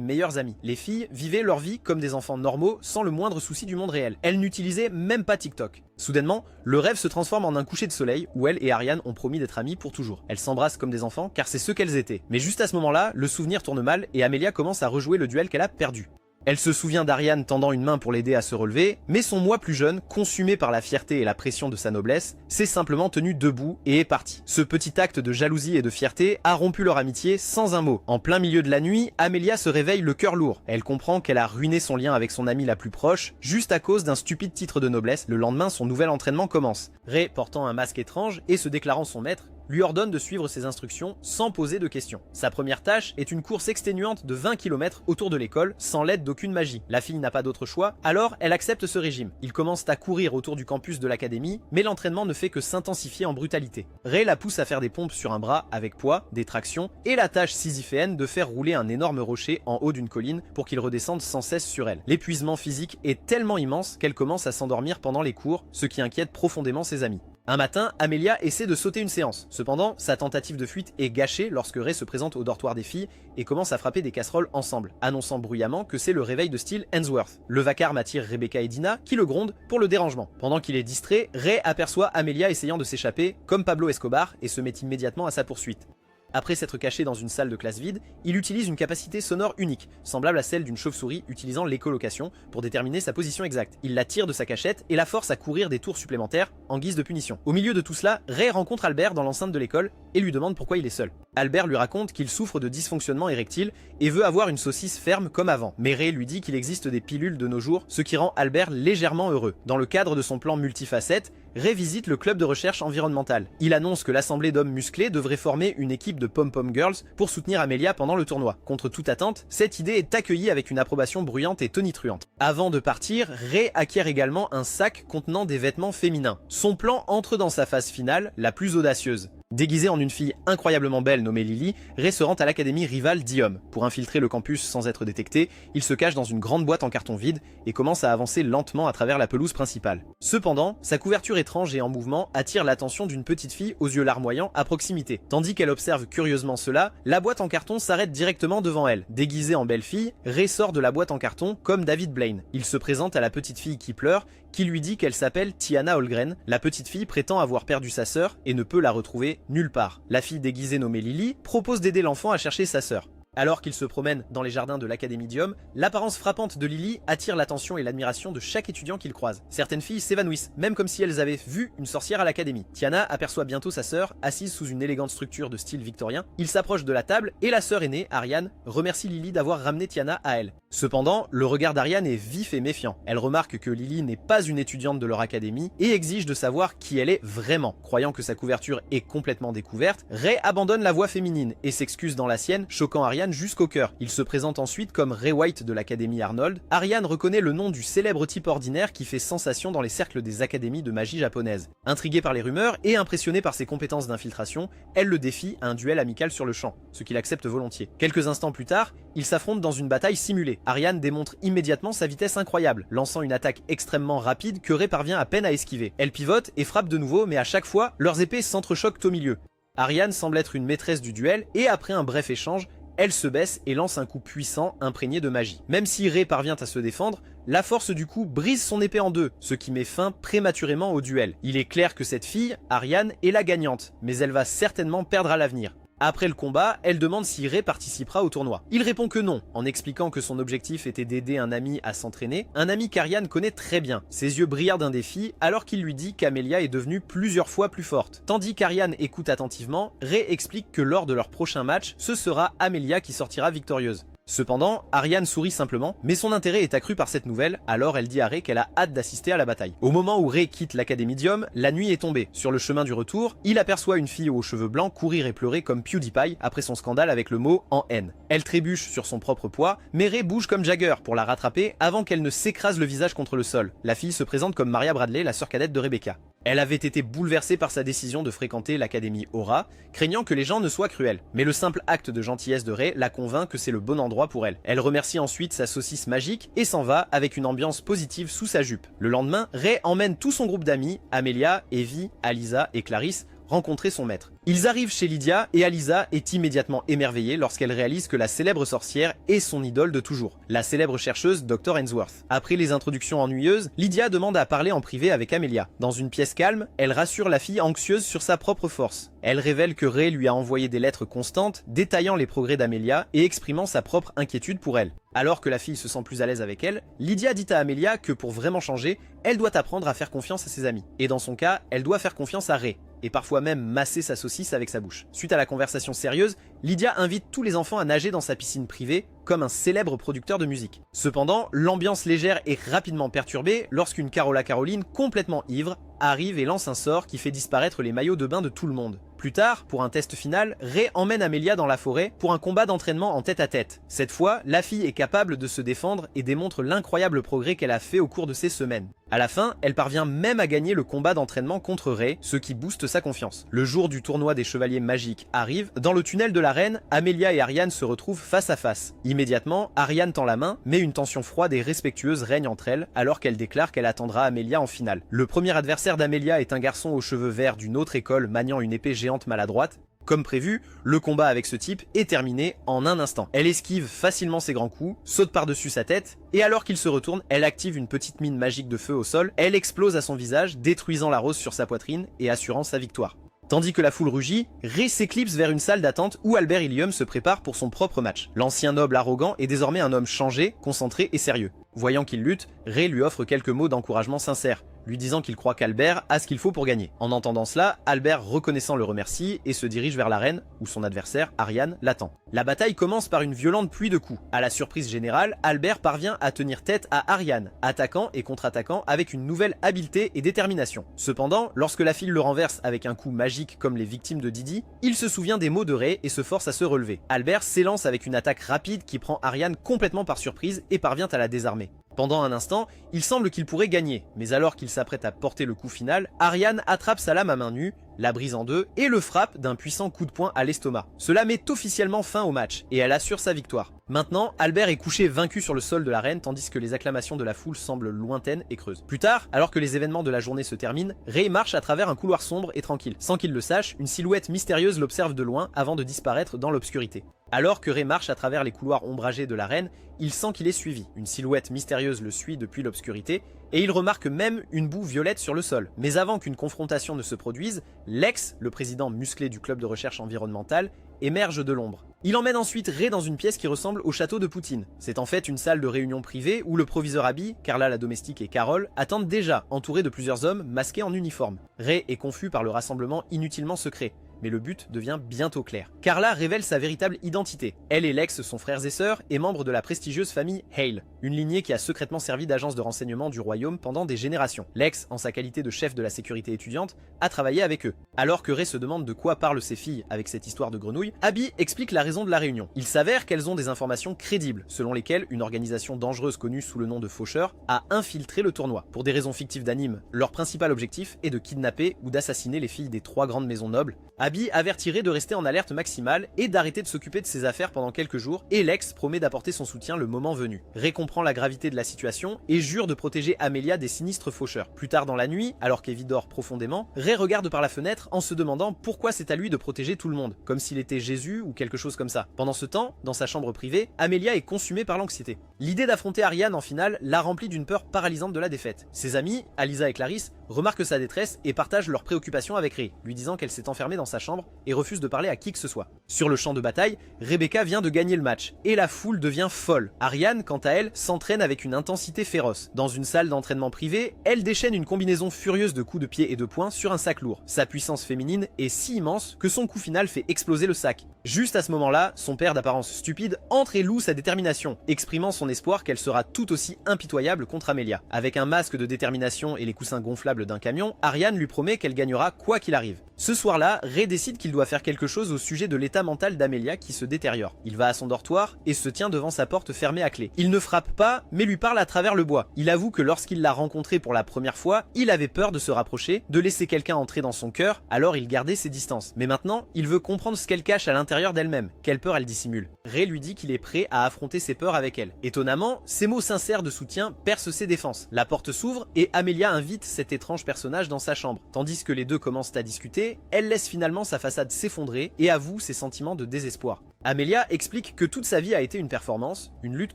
meilleures amies. Les filles vivaient leur vie comme des enfants normaux sans le moindre souci du monde réel. Elles n'utilisaient même pas TikTok. Soudainement, le rêve se transforme en un coucher de soleil où elle et Ariane ont promis d'être amies pour toujours. Elles s'embrassent comme des enfants car c'est ce qu'elles étaient. Mais juste à ce moment-là, le souvenir tourne mal et Amelia commence à rejouer le duel qu'elle a perdu. Elle se souvient d'Ariane tendant une main pour l'aider à se relever, mais son moi plus jeune, consumé par la fierté et la pression de sa noblesse, s'est simplement tenu debout et est parti. Ce petit acte de jalousie et de fierté a rompu leur amitié sans un mot. En plein milieu de la nuit, Amelia se réveille le cœur lourd. Elle comprend qu'elle a ruiné son lien avec son amie la plus proche, juste à cause d'un stupide titre de noblesse. Le lendemain, son nouvel entraînement commence. Ray, portant un masque étrange et se déclarant son maître, lui ordonne de suivre ses instructions sans poser de questions. Sa première tâche est une course exténuante de 20 km autour de l'école sans l'aide d'aucune magie. La fille n'a pas d'autre choix, alors elle accepte ce régime. Ils commencent à courir autour du campus de l'académie, mais l'entraînement ne fait que s'intensifier en brutalité. Ray la pousse à faire des pompes sur un bras avec poids, des tractions, et la tâche sisyphéenne de faire rouler un énorme rocher en haut d'une colline pour qu'il redescende sans cesse sur elle. L'épuisement physique est tellement immense qu'elle commence à s'endormir pendant les cours, ce qui inquiète profondément ses amis. Un matin, Amelia essaie de sauter une séance. Cependant, sa tentative de fuite est gâchée lorsque Ray se présente au dortoir des filles et commence à frapper des casseroles ensemble, annonçant bruyamment que c'est le réveil de style Hemsworth. Le vacarme attire Rebecca et Dina, qui le grondent pour le dérangement. Pendant qu'il est distrait, Ray aperçoit Amelia essayant de s'échapper, comme Pablo Escobar, et se met immédiatement à sa poursuite. Après s'être caché dans une salle de classe vide, il utilise une capacité sonore unique, semblable à celle d'une chauve-souris utilisant l'écholocation pour déterminer sa position exacte. Il la tire de sa cachette et la force à courir des tours supplémentaires en guise de punition. Au milieu de tout cela, Ray rencontre Albert dans l'enceinte de l'école et lui demande pourquoi il est seul. Albert lui raconte qu'il souffre de dysfonctionnement érectile et veut avoir une saucisse ferme comme avant. Mais Ray lui dit qu'il existe des pilules de nos jours, ce qui rend Albert légèrement heureux. Dans le cadre de son plan multifacette, Ray visite le club de recherche environnementale. Il annonce que l'assemblée d'hommes musclés devrait former une équipe de pom-pom girls pour soutenir Amelia pendant le tournoi. Contre toute attente, cette idée est accueillie avec une approbation bruyante et tonitruante. Avant de partir, Ray acquiert également un sac contenant des vêtements féminins. Son plan entre dans sa phase finale, la plus audacieuse. Déguisée en une fille incroyablement belle nommée Lily, Ray se rend à l'académie rivale d'Iom. Pour infiltrer le campus sans être détecté, il se cache dans une grande boîte en carton vide et commence à avancer lentement à travers la pelouse principale. Cependant, sa couverture étrange et en mouvement attire l'attention d'une petite fille aux yeux larmoyants à proximité. Tandis qu'elle observe curieusement cela, la boîte en carton s'arrête directement devant elle. Déguisée en belle fille, Ray sort de la boîte en carton comme David Blaine. Il se présente à la petite fille qui pleure, qui lui dit qu'elle s'appelle Tiana Holgren. La petite fille prétend avoir perdu sa sœur et ne peut la retrouver nulle part. La fille déguisée nommée Lily propose d'aider l'enfant à chercher sa sœur. Alors qu'il se promène dans les jardins de l'Académie d'Iom, l'apparence frappante de Lily attire l'attention et l'admiration de chaque étudiant qu'il croise. Certaines filles s'évanouissent, même comme si elles avaient vu une sorcière à l'académie. Tiana aperçoit bientôt sa sœur, assise sous une élégante structure de style victorien. Il s'approche de la table et la sœur aînée, Ariane, remercie Lily d'avoir ramené Tiana à elle. Cependant, le regard d'Ariane est vif et méfiant. Elle remarque que Lily n'est pas une étudiante de leur académie et exige de savoir qui elle est vraiment. Croyant que sa couverture est complètement découverte, Ray abandonne la voix féminine et s'excuse dans la sienne, choquant Ariane jusqu'au cœur. Il se présente ensuite comme Ray White de l'Académie Arnold. Ariane reconnaît le nom du célèbre type ordinaire qui fait sensation dans les cercles des académies de magie japonaises. Intriguée par les rumeurs et impressionnée par ses compétences d'infiltration, elle le défie à un duel amical sur le champ, ce qu'il accepte volontiers. Quelques instants plus tard, ils s'affrontent dans une bataille simulée. Ariane démontre immédiatement sa vitesse incroyable, lançant une attaque extrêmement rapide que Ray parvient à peine à esquiver. Elle pivote et frappe de nouveau, mais à chaque fois, leurs épées s'entrechoquent au milieu. Ariane semble être une maîtresse du duel et après un bref échange, elle se baisse et lance un coup puissant imprégné de magie. Même si Ray parvient à se défendre, la force du coup brise son épée en deux, ce qui met fin prématurément au duel. Il est clair que cette fille, Ariane, est la gagnante, mais elle va certainement perdre à l'avenir. Après le combat, elle demande si Ray participera au tournoi. Il répond que non, en expliquant que son objectif était d'aider un ami à s'entraîner, un ami qu'Ariane connaît très bien. Ses yeux brillèrent d'un défi alors qu'il lui dit qu'Amelia est devenue plusieurs fois plus forte. Tandis qu'Ariane écoute attentivement, Ray explique que lors de leur prochain match, ce sera Amelia qui sortira victorieuse. Cependant, Ariane sourit simplement, mais son intérêt est accru par cette nouvelle, alors elle dit à Rey qu'elle a hâte d'assister à la bataille. Au moment où Rey quitte l'Académidium, la nuit est tombée. Sur le chemin du retour, il aperçoit une fille aux cheveux blancs courir et pleurer comme PewDiePie après son scandale avec le mot en haine. Elle trébuche sur son propre poids, mais Rey bouge comme Jagger pour la rattraper avant qu'elle ne s'écrase le visage contre le sol. La fille se présente comme Maria Bradley, la sœur cadette de Rebecca. Elle avait été bouleversée par sa décision de fréquenter l'Académie Aura, craignant que les gens ne soient cruels. Mais le simple acte de gentillesse de Rey la convainc que c'est le bon endroit pour elle. Elle remercie ensuite sa saucisse magique et s'en va avec une ambiance positive sous sa jupe. Le lendemain, Rey emmène tout son groupe d'amis, Amelia, Evie, Alyssa et Clarisse, rencontrer son maître. Ils arrivent chez Lydia et Alyssa est immédiatement émerveillée lorsqu'elle réalise que la célèbre sorcière est son idole de toujours, la célèbre chercheuse Dr. Hainsworth. Après les introductions ennuyeuses, Lydia demande à parler en privé avec Amelia. Dans une pièce calme, elle rassure la fille anxieuse sur sa propre force. Elle révèle que Rey lui a envoyé des lettres constantes détaillant les progrès d'Amelia et exprimant sa propre inquiétude pour elle. Alors que la fille se sent plus à l'aise avec elle, Lydia dit à Amelia que pour vraiment changer, elle doit apprendre à faire confiance à ses amis. Et dans son cas, elle doit faire confiance à Rey, et parfois même masser sa saucisse avec sa bouche. Suite à la conversation sérieuse, Lydia invite tous les enfants à nager dans sa piscine privée, comme un célèbre producteur de musique. Cependant, l'ambiance légère est rapidement perturbée lorsqu'une Carola Caroline complètement ivre arrive et lance un sort qui fait disparaître les maillots de bain de tout le monde. Plus tard, pour un test final, Rey emmène Amelia dans la forêt pour un combat d'entraînement en tête-à-tête. Cette fois, la fille est capable de se défendre et démontre l'incroyable progrès qu'elle a fait au cours de ces semaines. À la fin, elle parvient même à gagner le combat d'entraînement contre Rey, ce qui booste sa confiance. Le jour du tournoi des chevaliers magiques arrive, dans le tunnel de l'arène, Amelia et Ariane se retrouvent face à face. Immédiatement, Ariane tend la main, mais une tension froide et respectueuse règne entre elles, alors qu'elle déclare qu'elle attendra Amelia en finale. Le premier adversaire d'Amelia est un garçon aux cheveux verts d'une autre école maniant une épée géante maladroite. Comme prévu, le combat avec ce type est terminé en un instant. Elle esquive facilement ses grands coups, saute par-dessus sa tête, et alors qu'il se retourne, elle active une petite mine magique de feu au sol, elle explose à son visage, détruisant la rose sur sa poitrine et assurant sa victoire. Tandis que la foule rugit, Rey s'éclipse vers une salle d'attente où Albert Ilium se prépare pour son propre match. L'ancien noble arrogant est désormais un homme changé, concentré et sérieux. Voyant qu'il lutte, Rey lui offre quelques mots d'encouragement sincères, lui disant qu'il croit qu'Albert a ce qu'il faut pour gagner. En entendant cela, Albert, reconnaissant le remercie et se dirige vers l'arène où son adversaire, Ariane, l'attend. La bataille commence par une violente pluie de coups. À la surprise générale, Albert parvient à tenir tête à Ariane, attaquant et contre-attaquant avec une nouvelle habileté et détermination. Cependant, lorsque la fille le renverse avec un coup magique comme les victimes de Didi, il se souvient des mots de Rey et se force à se relever. Albert s'élance avec une attaque rapide qui prend Ariane complètement par surprise et parvient à la désarmer. Pendant un instant, il semble qu'il pourrait gagner, mais alors qu'il s'apprête à porter le coup final, Ariane attrape sa lame à main nue, la brise en deux et le frappe d'un puissant coup de poing à l'estomac. Cela met officiellement fin au match et elle assure sa victoire. Maintenant, Albert est couché vaincu sur le sol de l'arène tandis que les acclamations de la foule semblent lointaines et creuses. Plus tard, alors que les événements de la journée se terminent, Rey marche à travers un couloir sombre et tranquille. Sans qu'il le sache, une silhouette mystérieuse l'observe de loin avant de disparaître dans l'obscurité. Alors que Rey marche à travers les couloirs ombragés de l'arène, il sent qu'il est suivi. Une silhouette mystérieuse le suit depuis l'obscurité et il remarque même une boue violette sur le sol. Mais avant qu'une confrontation ne se produise, Lex, le président musclé du club de recherche environnementale, émerge de l'ombre. Il emmène ensuite Rey dans une pièce qui ressemble au château de Poutine. C'est en fait une salle de réunion privée où le proviseur Abby, Carla la domestique et Carol attendent déjà, entourés de plusieurs hommes masqués en uniforme. Rey est confus par le rassemblement inutilement secret, mais le but devient bientôt clair. Carla révèle sa véritable identité. Elle et Lex sont frères et sœurs et membres de la prestigieuse famille Hale, une lignée qui a secrètement servi d'agence de renseignement du royaume pendant des générations. Lex, en sa qualité de chef de la sécurité étudiante, a travaillé avec eux. Alors que Rey se demande de quoi parlent ses filles avec cette histoire de grenouille, Abby explique la raison de la réunion. Il s'avère qu'elles ont des informations crédibles, selon lesquelles une organisation dangereuse connue sous le nom de Faucheurs a infiltré le tournoi. Pour des raisons fictives d'anime, leur principal objectif est de kidnapper ou d'assassiner les filles des 3 grandes maisons nobles. Abby avertit Rey de rester en alerte maximale et d'arrêter de s'occuper de ses affaires pendant quelques jours, et Lex promet d'apporter son soutien le moment venu. Rey comprend la gravité de la situation et jure de protéger Amelia des sinistres faucheurs. Plus tard dans la nuit, alors qu'Evie dort profondément, Rey regarde par la fenêtre en se demandant pourquoi c'est à lui de protéger tout le monde, comme s'il était Jésus ou quelque chose comme ça. Pendant ce temps, dans sa chambre privée, Amelia est consumée par l'anxiété. L'idée d'affronter Ariane en finale la remplit d'une peur paralysante de la défaite. Ses amis, Alyssa et Clarisse, remarquent sa détresse et partagent leurs préoccupations avec Rey, lui disant qu'elle s'est enfermée dans sa chambre et refuse de parler à qui que ce soit. Sur le champ de bataille, Rebecca vient de gagner le match et la foule devient folle. Ariane, quant à elle, s'entraîne avec une intensité féroce. Dans une salle d'entraînement privée, elle déchaîne une combinaison furieuse de coups de pied et de poing sur un sac lourd. Sa puissance féminine est si immense que son coup final fait exploser le sac. Juste à ce moment-là, son père d'apparence stupide entre et loue sa détermination, exprimant son espoir qu'elle sera tout aussi impitoyable contre Amelia. Avec un masque de détermination et les coussins gonflables d'un camion, Ariane lui promet qu'elle gagnera quoi qu'il arrive. Ce soir-là, Ray décide qu'il doit faire quelque chose au sujet de l'état mental d'Amelia qui se détériore. Il va à son dortoir et se tient devant sa porte fermée à clé. Il ne frappe pas, mais lui parle à travers le bois. Il avoue que lorsqu'il l'a rencontrée pour la première fois, il avait peur de se rapprocher, de laisser quelqu'un entrer dans son cœur, alors il gardait ses distances. Mais maintenant, il veut comprendre ce qu'elle cache à l'intérieur d'elle-même, quelle peur elle dissimule. Ray lui dit qu'il est prêt à affronter ses peurs avec elle. Étonnamment, ces mots sincères de soutien percent ses défenses. La porte s'ouvre et Amelia invite cet étrange personnage dans sa chambre. Tandis que les deux commencent à discuter, elle laisse finalement sa façade s'effondrer et avoue ses sentiments de désespoir. Amelia explique que toute sa vie a été une performance, une lutte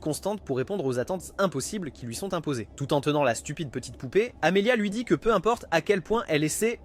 constante pour répondre aux attentes impossibles qui lui sont imposées. Tout en tenant la stupide petite poupée, Amelia lui dit que peu importe à quel point elle essaie,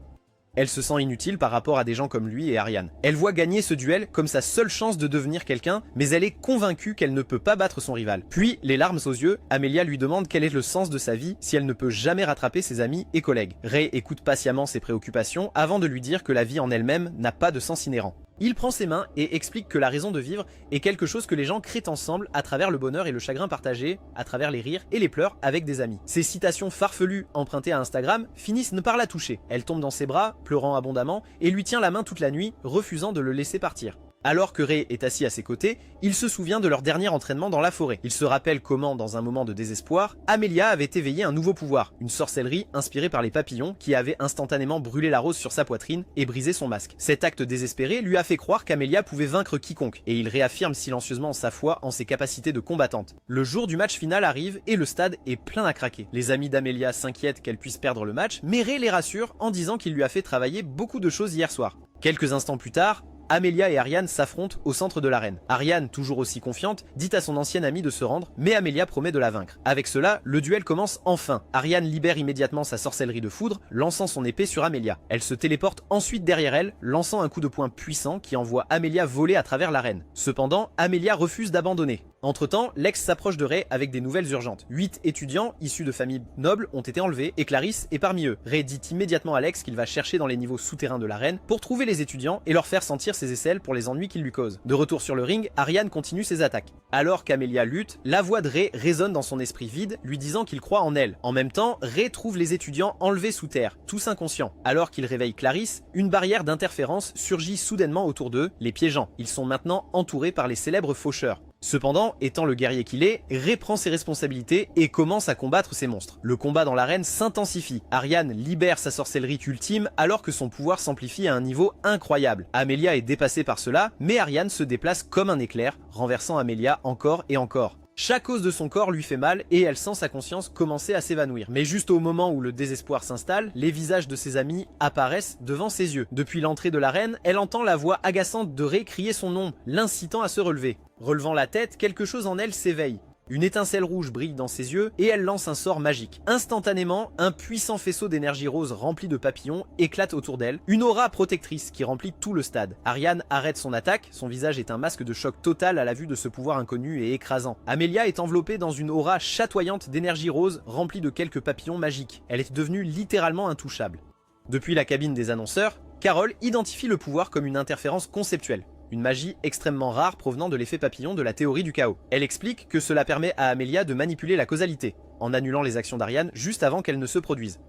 elle se sent inutile par rapport à des gens comme lui et Ariane. Elle voit gagner ce duel comme sa seule chance de devenir quelqu'un, mais elle est convaincue qu'elle ne peut pas battre son rival. Puis, les larmes aux yeux, Amelia lui demande quel est le sens de sa vie si elle ne peut jamais rattraper ses amis et collègues. Ray écoute patiemment ses préoccupations avant de lui dire que la vie en elle-même n'a pas de sens inhérent. Il prend ses mains et explique que la raison de vivre est quelque chose que les gens créent ensemble à travers le bonheur et le chagrin partagés, à travers les rires et les pleurs avec des amis. Ces citations farfelues empruntées à Instagram finissent par la toucher. Elle tombe dans ses bras, pleurant abondamment, et lui tient la main toute la nuit, refusant de le laisser partir. Alors que Ray est assis à ses côtés, il se souvient de leur dernier entraînement dans la forêt. Il se rappelle comment, dans un moment de désespoir, Amelia avait éveillé un nouveau pouvoir, une sorcellerie inspirée par les papillons qui avait instantanément brûlé la rose sur sa poitrine et brisé son masque. Cet acte désespéré lui a fait croire qu'Amelia pouvait vaincre quiconque, et il réaffirme silencieusement sa foi en ses capacités de combattante. Le jour du match final arrive et le stade est plein à craquer. Les amis d'Amelia s'inquiètent qu'elle puisse perdre le match, mais Ray les rassure en disant qu'il lui a fait travailler beaucoup de choses hier soir. Quelques instants plus tard, Amelia et Ariane s'affrontent au centre de l'arène. Ariane, toujours aussi confiante, dit à son ancienne amie de se rendre, mais Amelia promet de la vaincre. Avec cela, le duel commence enfin. Ariane libère immédiatement sa sorcellerie de foudre, lançant son épée sur Amelia. Elle se téléporte ensuite derrière elle, lançant un coup de poing puissant qui envoie Amelia voler à travers l'arène. Cependant, Amelia refuse d'abandonner. Entre-temps, Lex s'approche de Ray avec des nouvelles urgentes. 8 étudiants issus de familles nobles ont été enlevés et Clarisse est parmi eux. Ray dit immédiatement à Lex qu'il va chercher dans les niveaux souterrains de l'arène pour trouver les étudiants et leur faire sentir ses aisselles pour les ennuis qu'ils lui causent. De retour sur le ring, Ariane continue ses attaques. Alors qu'Amelia lutte, la voix de Ray résonne dans son esprit vide, lui disant qu'il croit en elle. En même temps, Ray trouve les étudiants enlevés sous terre, tous inconscients. Alors qu'il réveille Clarisse, une barrière d'interférence surgit soudainement autour d'eux, les piégeant. Ils sont maintenant entourés par les célèbres faucheurs. Cependant, étant le guerrier qu'il est, Ray prend ses responsabilités et commence à combattre ces monstres. Le combat dans l'arène s'intensifie. Ariane libère sa sorcellerie ultime alors que son pouvoir s'amplifie à un niveau incroyable. Amelia est dépassée par cela, mais Ariane se déplace comme un éclair, renversant Amelia encore et encore. Chaque os de son corps lui fait mal et elle sent sa conscience commencer à s'évanouir. Mais juste au moment où le désespoir s'installe, les visages de ses amis apparaissent devant ses yeux. Depuis l'entrée de l'arène, elle entend la voix agaçante de Ray crier son nom, l'incitant à se relever. Relevant la tête, quelque chose en elle s'éveille. Une étincelle rouge brille dans ses yeux et elle lance un sort magique. Instantanément, un puissant faisceau d'énergie rose rempli de papillons éclate autour d'elle, une aura protectrice qui remplit tout le stade. Ariane arrête son attaque, son visage est un masque de choc total à la vue de ce pouvoir inconnu et écrasant. Amelia est enveloppée dans une aura chatoyante d'énergie rose remplie de quelques papillons magiques. Elle est devenue littéralement intouchable. Depuis la cabine des annonceurs, Carol identifie le pouvoir comme une interférence conceptuelle. Une magie extrêmement rare provenant de l'effet papillon de la théorie du chaos. Elle explique que cela permet à Amelia de manipuler la causalité, en annulant les actions d'Ariane juste avant qu'elles ne se produisent.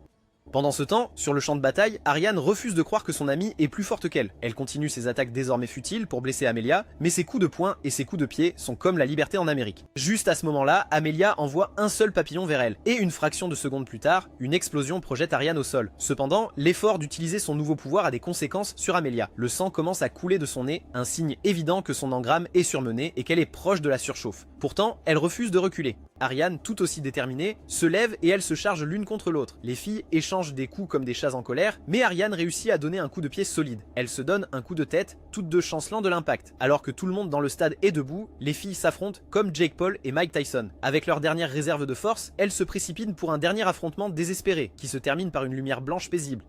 Pendant ce temps, sur le champ de bataille, Ariane refuse de croire que son amie est plus forte qu'elle. Elle continue ses attaques désormais futiles pour blesser Amelia, mais ses coups de poing et ses coups de pied sont comme la liberté en Amérique. Juste à ce moment-là, Amelia envoie un seul papillon vers elle, et une fraction de seconde plus tard, une explosion projette Ariane au sol. Cependant, l'effort d'utiliser son nouveau pouvoir a des conséquences sur Amelia. Le sang commence à couler de son nez, un signe évident que son engramme est surmené et qu'elle est proche de la surchauffe. Pourtant, elle refuse de reculer. Ariane, tout aussi déterminée, se lève et elles se chargent l'une contre l'autre. Les filles échangent des coups comme des chats en colère, mais Ariane réussit à donner un coup de pied solide. Elle se donne un coup de tête, toutes deux chancelant de l'impact. Alors que tout le monde dans le stade est debout, les filles s'affrontent comme Jake Paul et Mike Tyson. Avec leur dernière réserve de force, elles se précipitent pour un dernier affrontement désespéré, qui se termine par une lumière blanche paisible.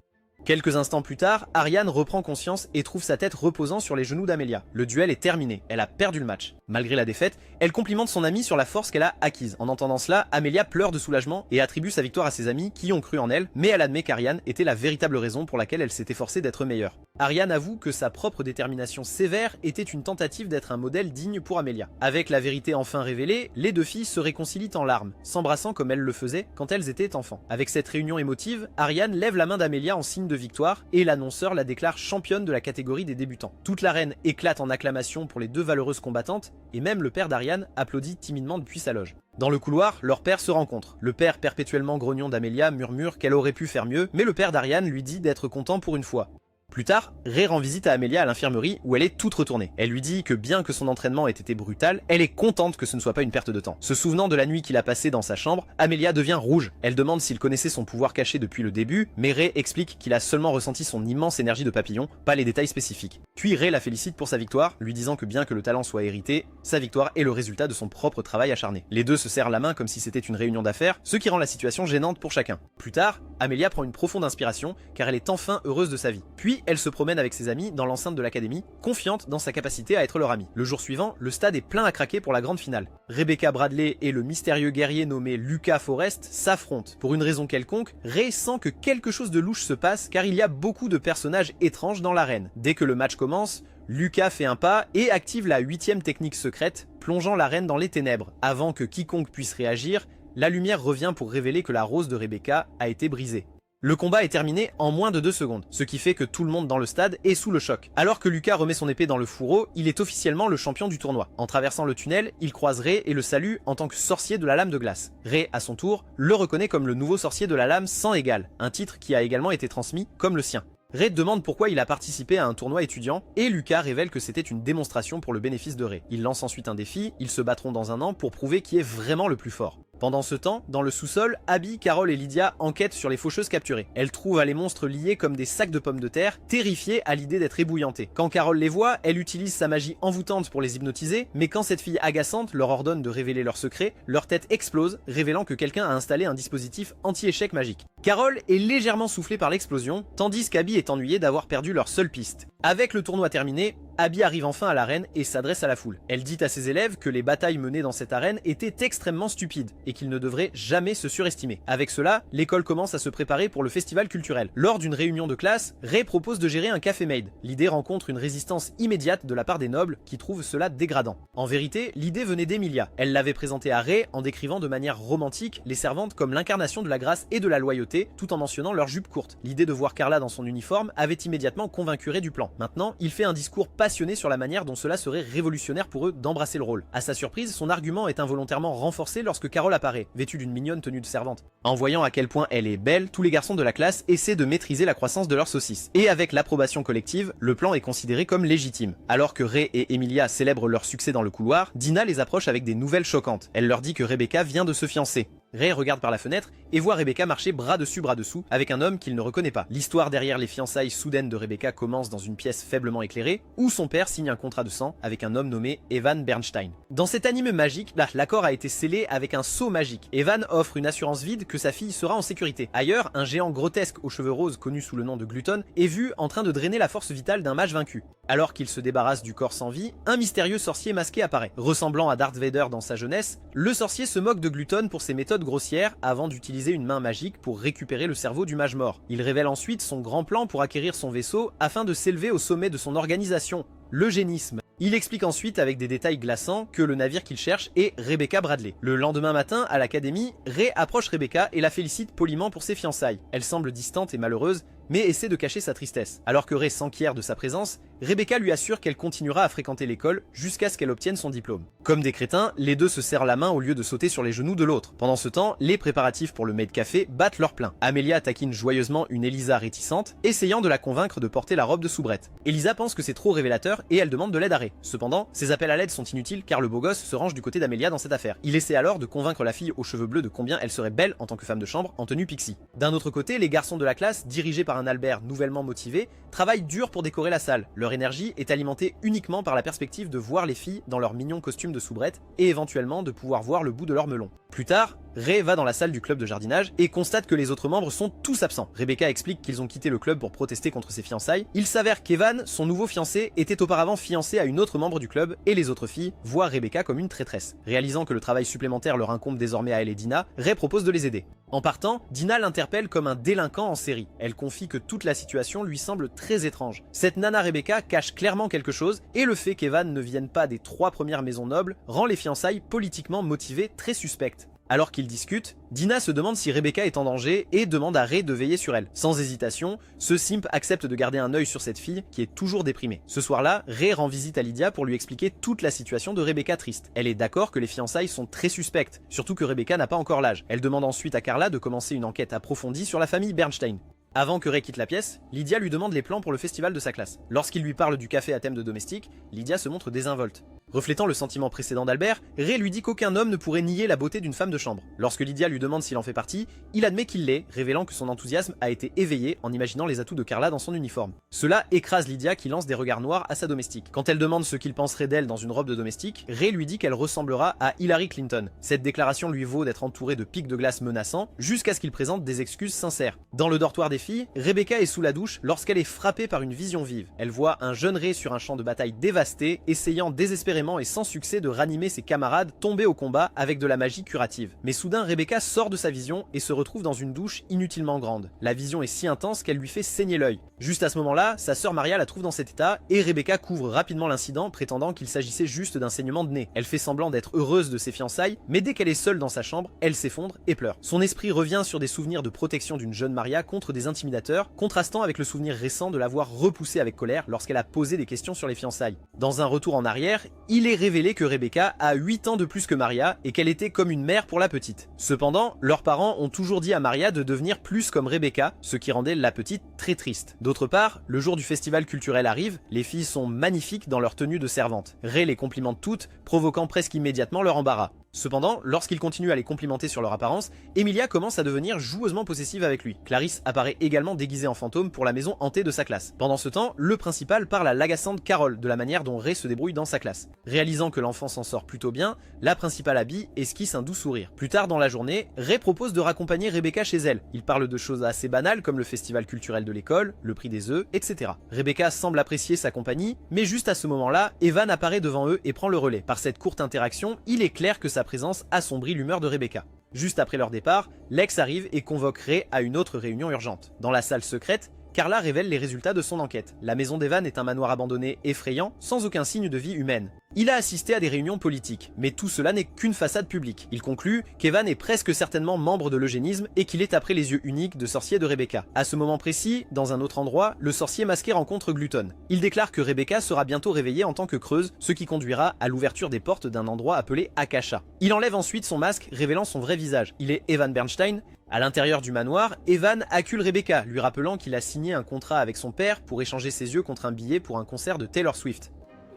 Quelques instants plus tard, Ariane reprend conscience et trouve sa tête reposant sur les genoux d'Amelia. Le duel est terminé, elle a perdu le match. Malgré la défaite, elle complimente son amie sur la force qu'elle a acquise. En entendant cela, Amelia pleure de soulagement et attribue sa victoire à ses amis qui ont cru en elle, mais elle admet qu'Ariane était la véritable raison pour laquelle elle s'était forcée d'être meilleure. Ariane avoue que sa propre détermination sévère était une tentative d'être un modèle digne pour Amelia. Avec la vérité enfin révélée, les deux filles se réconcilient en larmes, s'embrassant comme elles le faisaient quand elles étaient enfants. Avec cette réunion émotive, Ariane lève la main d'Amelia en signe de victoire et l'annonceur la déclare championne de la catégorie des débutants. Toute l'arène éclate en acclamations pour les deux valeureuses combattantes et même le père d'Ariane applaudit timidement depuis sa loge. Dans le couloir, leurs pères se rencontrent. Le père perpétuellement grognon d'Amelia murmure qu'elle aurait pu faire mieux, mais le père d'Ariane lui dit d'être content pour une fois. Plus tard, Ray rend visite à Amelia à l'infirmerie où elle est toute retournée. Elle lui dit que bien que son entraînement ait été brutal, elle est contente que ce ne soit pas une perte de temps. Se souvenant de la nuit qu'il a passée dans sa chambre, Amelia devient rouge. Elle demande s'il connaissait son pouvoir caché depuis le début, mais Ray explique qu'il a seulement ressenti son immense énergie de papillon, pas les détails spécifiques. Puis Ray la félicite pour sa victoire, lui disant que bien que le talent soit hérité, sa victoire est le résultat de son propre travail acharné. Les deux se serrent la main comme si c'était une réunion d'affaires, ce qui rend la situation gênante pour chacun. Plus tard, Amelia prend une profonde inspiration car elle est enfin heureuse de sa vie. Puis elle se promène avec ses amis dans l'enceinte de l'académie, confiante dans sa capacité à être leur amie. Le jour suivant, le stade est plein à craquer pour la grande finale. Rebecca Bradley et le mystérieux guerrier nommé Lucas Forrest s'affrontent. Pour une raison quelconque, Ray sent que quelque chose de louche se passe car il y a beaucoup de personnages étranges dans l'arène. Dès que le match commence, Lucas fait un pas et active la 8e technique secrète, plongeant l'arène dans les ténèbres. Avant que quiconque puisse réagir, la lumière revient pour révéler que la rose de Rebecca a été brisée. Le combat est terminé en moins de 2 secondes, ce qui fait que tout le monde dans le stade est sous le choc. Alors que Lucas remet son épée dans le fourreau, il est officiellement le champion du tournoi. En traversant le tunnel, il croise Ray et le salue en tant que sorcier de la lame de glace. Ray, à son tour, le reconnaît comme le nouveau sorcier de la lame sans égal, un titre qui a également été transmis comme le sien. Ray demande pourquoi il a participé à un tournoi étudiant et Lucas révèle que c'était une démonstration pour le bénéfice de Ray. Il lance ensuite un défi, ils se battront dans un an pour prouver qui est vraiment le plus fort. Pendant ce temps, dans le sous-sol, Abby, Carol et Lydia enquêtent sur les faucheuses capturées. Elles trouvent les monstres liés comme des sacs de pommes de terre, terrifiées à l'idée d'être ébouillantées. Quand Carol les voit, elle utilise sa magie envoûtante pour les hypnotiser, mais quand cette fille agaçante leur ordonne de révéler leurs secrets, leur tête explose, révélant que quelqu'un a installé un dispositif anti-échec magique. Carol est légèrement soufflée par l'explosion, tandis qu'Abby est ennuyée d'avoir perdu leur seule piste. Avec le tournoi terminé, Abby arrive enfin à l'arène et s'adresse à la foule. Elle dit à ses élèves que les batailles menées dans cette arène étaient extrêmement stupides et qu'ils ne devraient jamais se surestimer. Avec cela, l'école commence à se préparer pour le festival culturel. Lors d'une réunion de classe, Ray propose de gérer un café maid. L'idée rencontre une résistance immédiate de la part des nobles qui trouvent cela dégradant. En vérité, l'idée venait d'Emilia. Elle l'avait présentée à Ray en décrivant de manière romantique les servantes comme l'incarnation de la grâce et de la loyauté, tout en mentionnant leurs jupes courtes. L'idée de voir Carla dans son uniforme avait immédiatement convaincu Ray du plan. Maintenant, il fait un discours passionné sur la manière dont cela serait révolutionnaire pour eux d'embrasser le rôle. À sa surprise, son argument est involontairement renforcé lorsque Carol apparaît, vêtue d'une mignonne tenue de servante. En voyant à quel point elle est belle, tous les garçons de la classe essaient de maîtriser la croissance de leur saucisse. Et avec l'approbation collective, le plan est considéré comme légitime. Alors que Ray et Emilia célèbrent leur succès dans le couloir, Dina les approche avec des nouvelles choquantes. Elle leur dit que Rebecca vient de se fiancer. Ray regarde par la fenêtre et voit Rebecca marcher bras dessus bras dessous avec un homme qu'il ne reconnaît pas. L'histoire derrière les fiançailles soudaines de Rebecca commence dans une pièce faiblement éclairée où son père signe un contrat de sang avec un homme nommé Evan Bernstein. Dans cet anime magique, l'accord a été scellé avec un sceau magique. Evan offre une assurance vide que sa fille sera en sécurité. Ailleurs, un géant grotesque aux cheveux roses connu sous le nom de Gluton est vu en train de drainer la force vitale d'un mage vaincu. Alors qu'il se débarrasse du corps sans vie, un mystérieux sorcier masqué apparaît. Ressemblant à Darth Vader dans sa jeunesse, le sorcier se moque de Gluton pour ses méthodes grossières avant d'utiliser une main magique pour récupérer le cerveau du mage mort. Il révèle ensuite son grand plan pour acquérir son vaisseau afin de s'élever au sommet de son organisation, l'eugénisme. Il explique ensuite avec des détails glaçants que le navire qu'il cherche est Rebecca Bradley. Le lendemain matin, à l'académie, Ray approche Rebecca et la félicite poliment pour ses fiançailles. Elle semble distante et malheureuse, mais essaie de cacher sa tristesse. Alors que Ray s'enquiert de sa présence, Rebecca lui assure qu'elle continuera à fréquenter l'école jusqu'à ce qu'elle obtienne son diplôme. Comme des crétins, les deux se serrent la main au lieu de sauter sur les genoux de l'autre. Pendant ce temps, les préparatifs pour le maid café battent leur plein. Amelia taquine joyeusement une Elisa réticente, essayant de la convaincre de porter la robe de soubrette. Elisa pense que c'est trop révélateur et elle demande de l'aide à Ray. Cependant, ses appels à l'aide sont inutiles car le beau gosse se range du côté d'Amelia dans cette affaire. Il essaie alors de convaincre la fille aux cheveux bleus de combien elle serait belle en tant que femme de chambre en tenue pixie. D'un autre côté, les garçons de la classe, dirigés par par un Albert nouvellement motivé, travaillent dur pour décorer la salle. Leur énergie est alimentée uniquement par la perspective de voir les filles dans leurs mignons costumes de soubrette et éventuellement de pouvoir voir le bout de leur melon. Plus tard, Ray va dans la salle du club de jardinage et constate que les autres membres sont tous absents. Rebecca explique qu'ils ont quitté le club pour protester contre ses fiançailles. Il s'avère qu'Evan, son nouveau fiancé, était auparavant fiancé à une autre membre du club et les autres filles voient Rebecca comme une traîtresse. Réalisant que le travail supplémentaire leur incombe désormais à elle et Dina, Ray propose de les aider. En partant, Dina l'interpelle comme un délinquant en série. Elle confie que toute la situation lui semble très étrange. Cette nana Rebecca cache clairement quelque chose et le fait qu'Evan ne vienne pas des 3 premières maisons nobles rend les fiançailles politiquement motivées très suspectes. Alors qu'ils discutent, Dina se demande si Rebecca est en danger et demande à Ray de veiller sur elle. Sans hésitation, ce simp accepte de garder un œil sur cette fille qui est toujours déprimée. Ce soir-là, Ray rend visite à Lydia pour lui expliquer toute la situation de Rebecca triste. Elle est d'accord que les fiançailles sont très suspectes, surtout que Rebecca n'a pas encore l'âge. Elle demande ensuite à Carla de commencer une enquête approfondie sur la famille Bernstein. Avant que Ray quitte la pièce, Lydia lui demande les plans pour le festival de sa classe. Lorsqu'il lui parle du café à thème de domestique, Lydia se montre désinvolte. Reflétant le sentiment précédent d'Albert, Ray lui dit qu'aucun homme ne pourrait nier la beauté d'une femme de chambre. Lorsque Lydia lui demande s'il en fait partie, il admet qu'il l'est, révélant que son enthousiasme a été éveillé en imaginant les atouts de Carla dans son uniforme. Cela écrase Lydia qui lance des regards noirs à sa domestique. Quand elle demande ce qu'il penserait d'elle dans une robe de domestique, Ray lui dit qu'elle ressemblera à Hillary Clinton. Cette déclaration lui vaut d'être entourée de pics de glace menaçants, jusqu'à ce qu'il présente des excuses sincères. Dans le dortoir des filles, Rebecca est sous la douche lorsqu'elle est frappée par une vision vive. Elle voit un jeune Ray sur un champ de bataille dévasté, essayant désespérément et sans succès de ranimer ses camarades tombés au combat avec de la magie curative. Mais soudain, Rebecca sort de sa vision et se retrouve dans une douche inutilement grande. La vision est si intense qu'elle lui fait saigner l'œil. Juste à ce moment-là, sa sœur Maria la trouve dans cet état et Rebecca couvre rapidement l'incident, prétendant qu'il s'agissait juste d'un saignement de nez. Elle fait semblant d'être heureuse de ses fiançailles, mais dès qu'elle est seule dans sa chambre, elle s'effondre et pleure. Son esprit revient sur des souvenirs de protection d'une jeune Maria contre des intimidateurs, contrastant avec le souvenir récent de l'avoir repoussée avec colère lorsqu'elle a posé des questions sur les fiançailles. Dans un retour en arrière, il est révélé que Rebecca a 8 ans de plus que Maria et qu'elle était comme une mère pour la petite. Cependant, leurs parents ont toujours dit à Maria de devenir plus comme Rebecca, ce qui rendait la petite très triste. D'autre part, le jour du festival culturel arrive, les filles sont magnifiques dans leur tenue de servante. Ray les complimente toutes, provoquant presque immédiatement leur embarras. Cependant, lorsqu'il continue à les complimenter sur leur apparence, Emilia commence à devenir joueusement possessive avec lui. Clarisse apparaît également déguisée en fantôme pour la maison hantée de sa classe. Pendant ce temps, le principal parle à l'agaçante Carole de la manière dont Ray se débrouille dans sa classe. Réalisant que l'enfant s'en sort plutôt bien, la principale Abby esquisse un doux sourire. Plus tard dans la journée, Ray propose de raccompagner Rebecca chez elle. Il parle de choses assez banales comme le festival culturel de l'école, le prix des œufs, etc. Rebecca semble apprécier sa compagnie, mais juste à ce moment-là, Evan apparaît devant eux et prend le relais. Par cette courte interaction, il est clair que sa présence assombrit l'humeur de Rebecca. Juste après leur départ, Lex arrive et convoque Ray à une autre réunion urgente. Dans la salle secrète, Carla révèle les résultats de son enquête. La maison d'Evan est un manoir abandonné effrayant, sans aucun signe de vie humaine. Il a assisté à des réunions politiques, mais tout cela n'est qu'une façade publique. Il conclut qu'Evan est presque certainement membre de l'eugénisme et qu'il est après les yeux uniques de sorcier de Rebecca. À ce moment précis, dans un autre endroit, le sorcier masqué rencontre Gluton. Il déclare que Rebecca sera bientôt réveillée en tant que creuse, ce qui conduira à l'ouverture des portes d'un endroit appelé Akasha. Il enlève ensuite son masque, révélant son vrai visage. Il est Evan Bernstein. À l'intérieur du manoir, Evan accule Rebecca, lui rappelant qu'il a signé un contrat avec son père pour échanger ses yeux contre un billet pour un concert de Taylor Swift.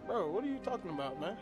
Bro, what are you talking about, man?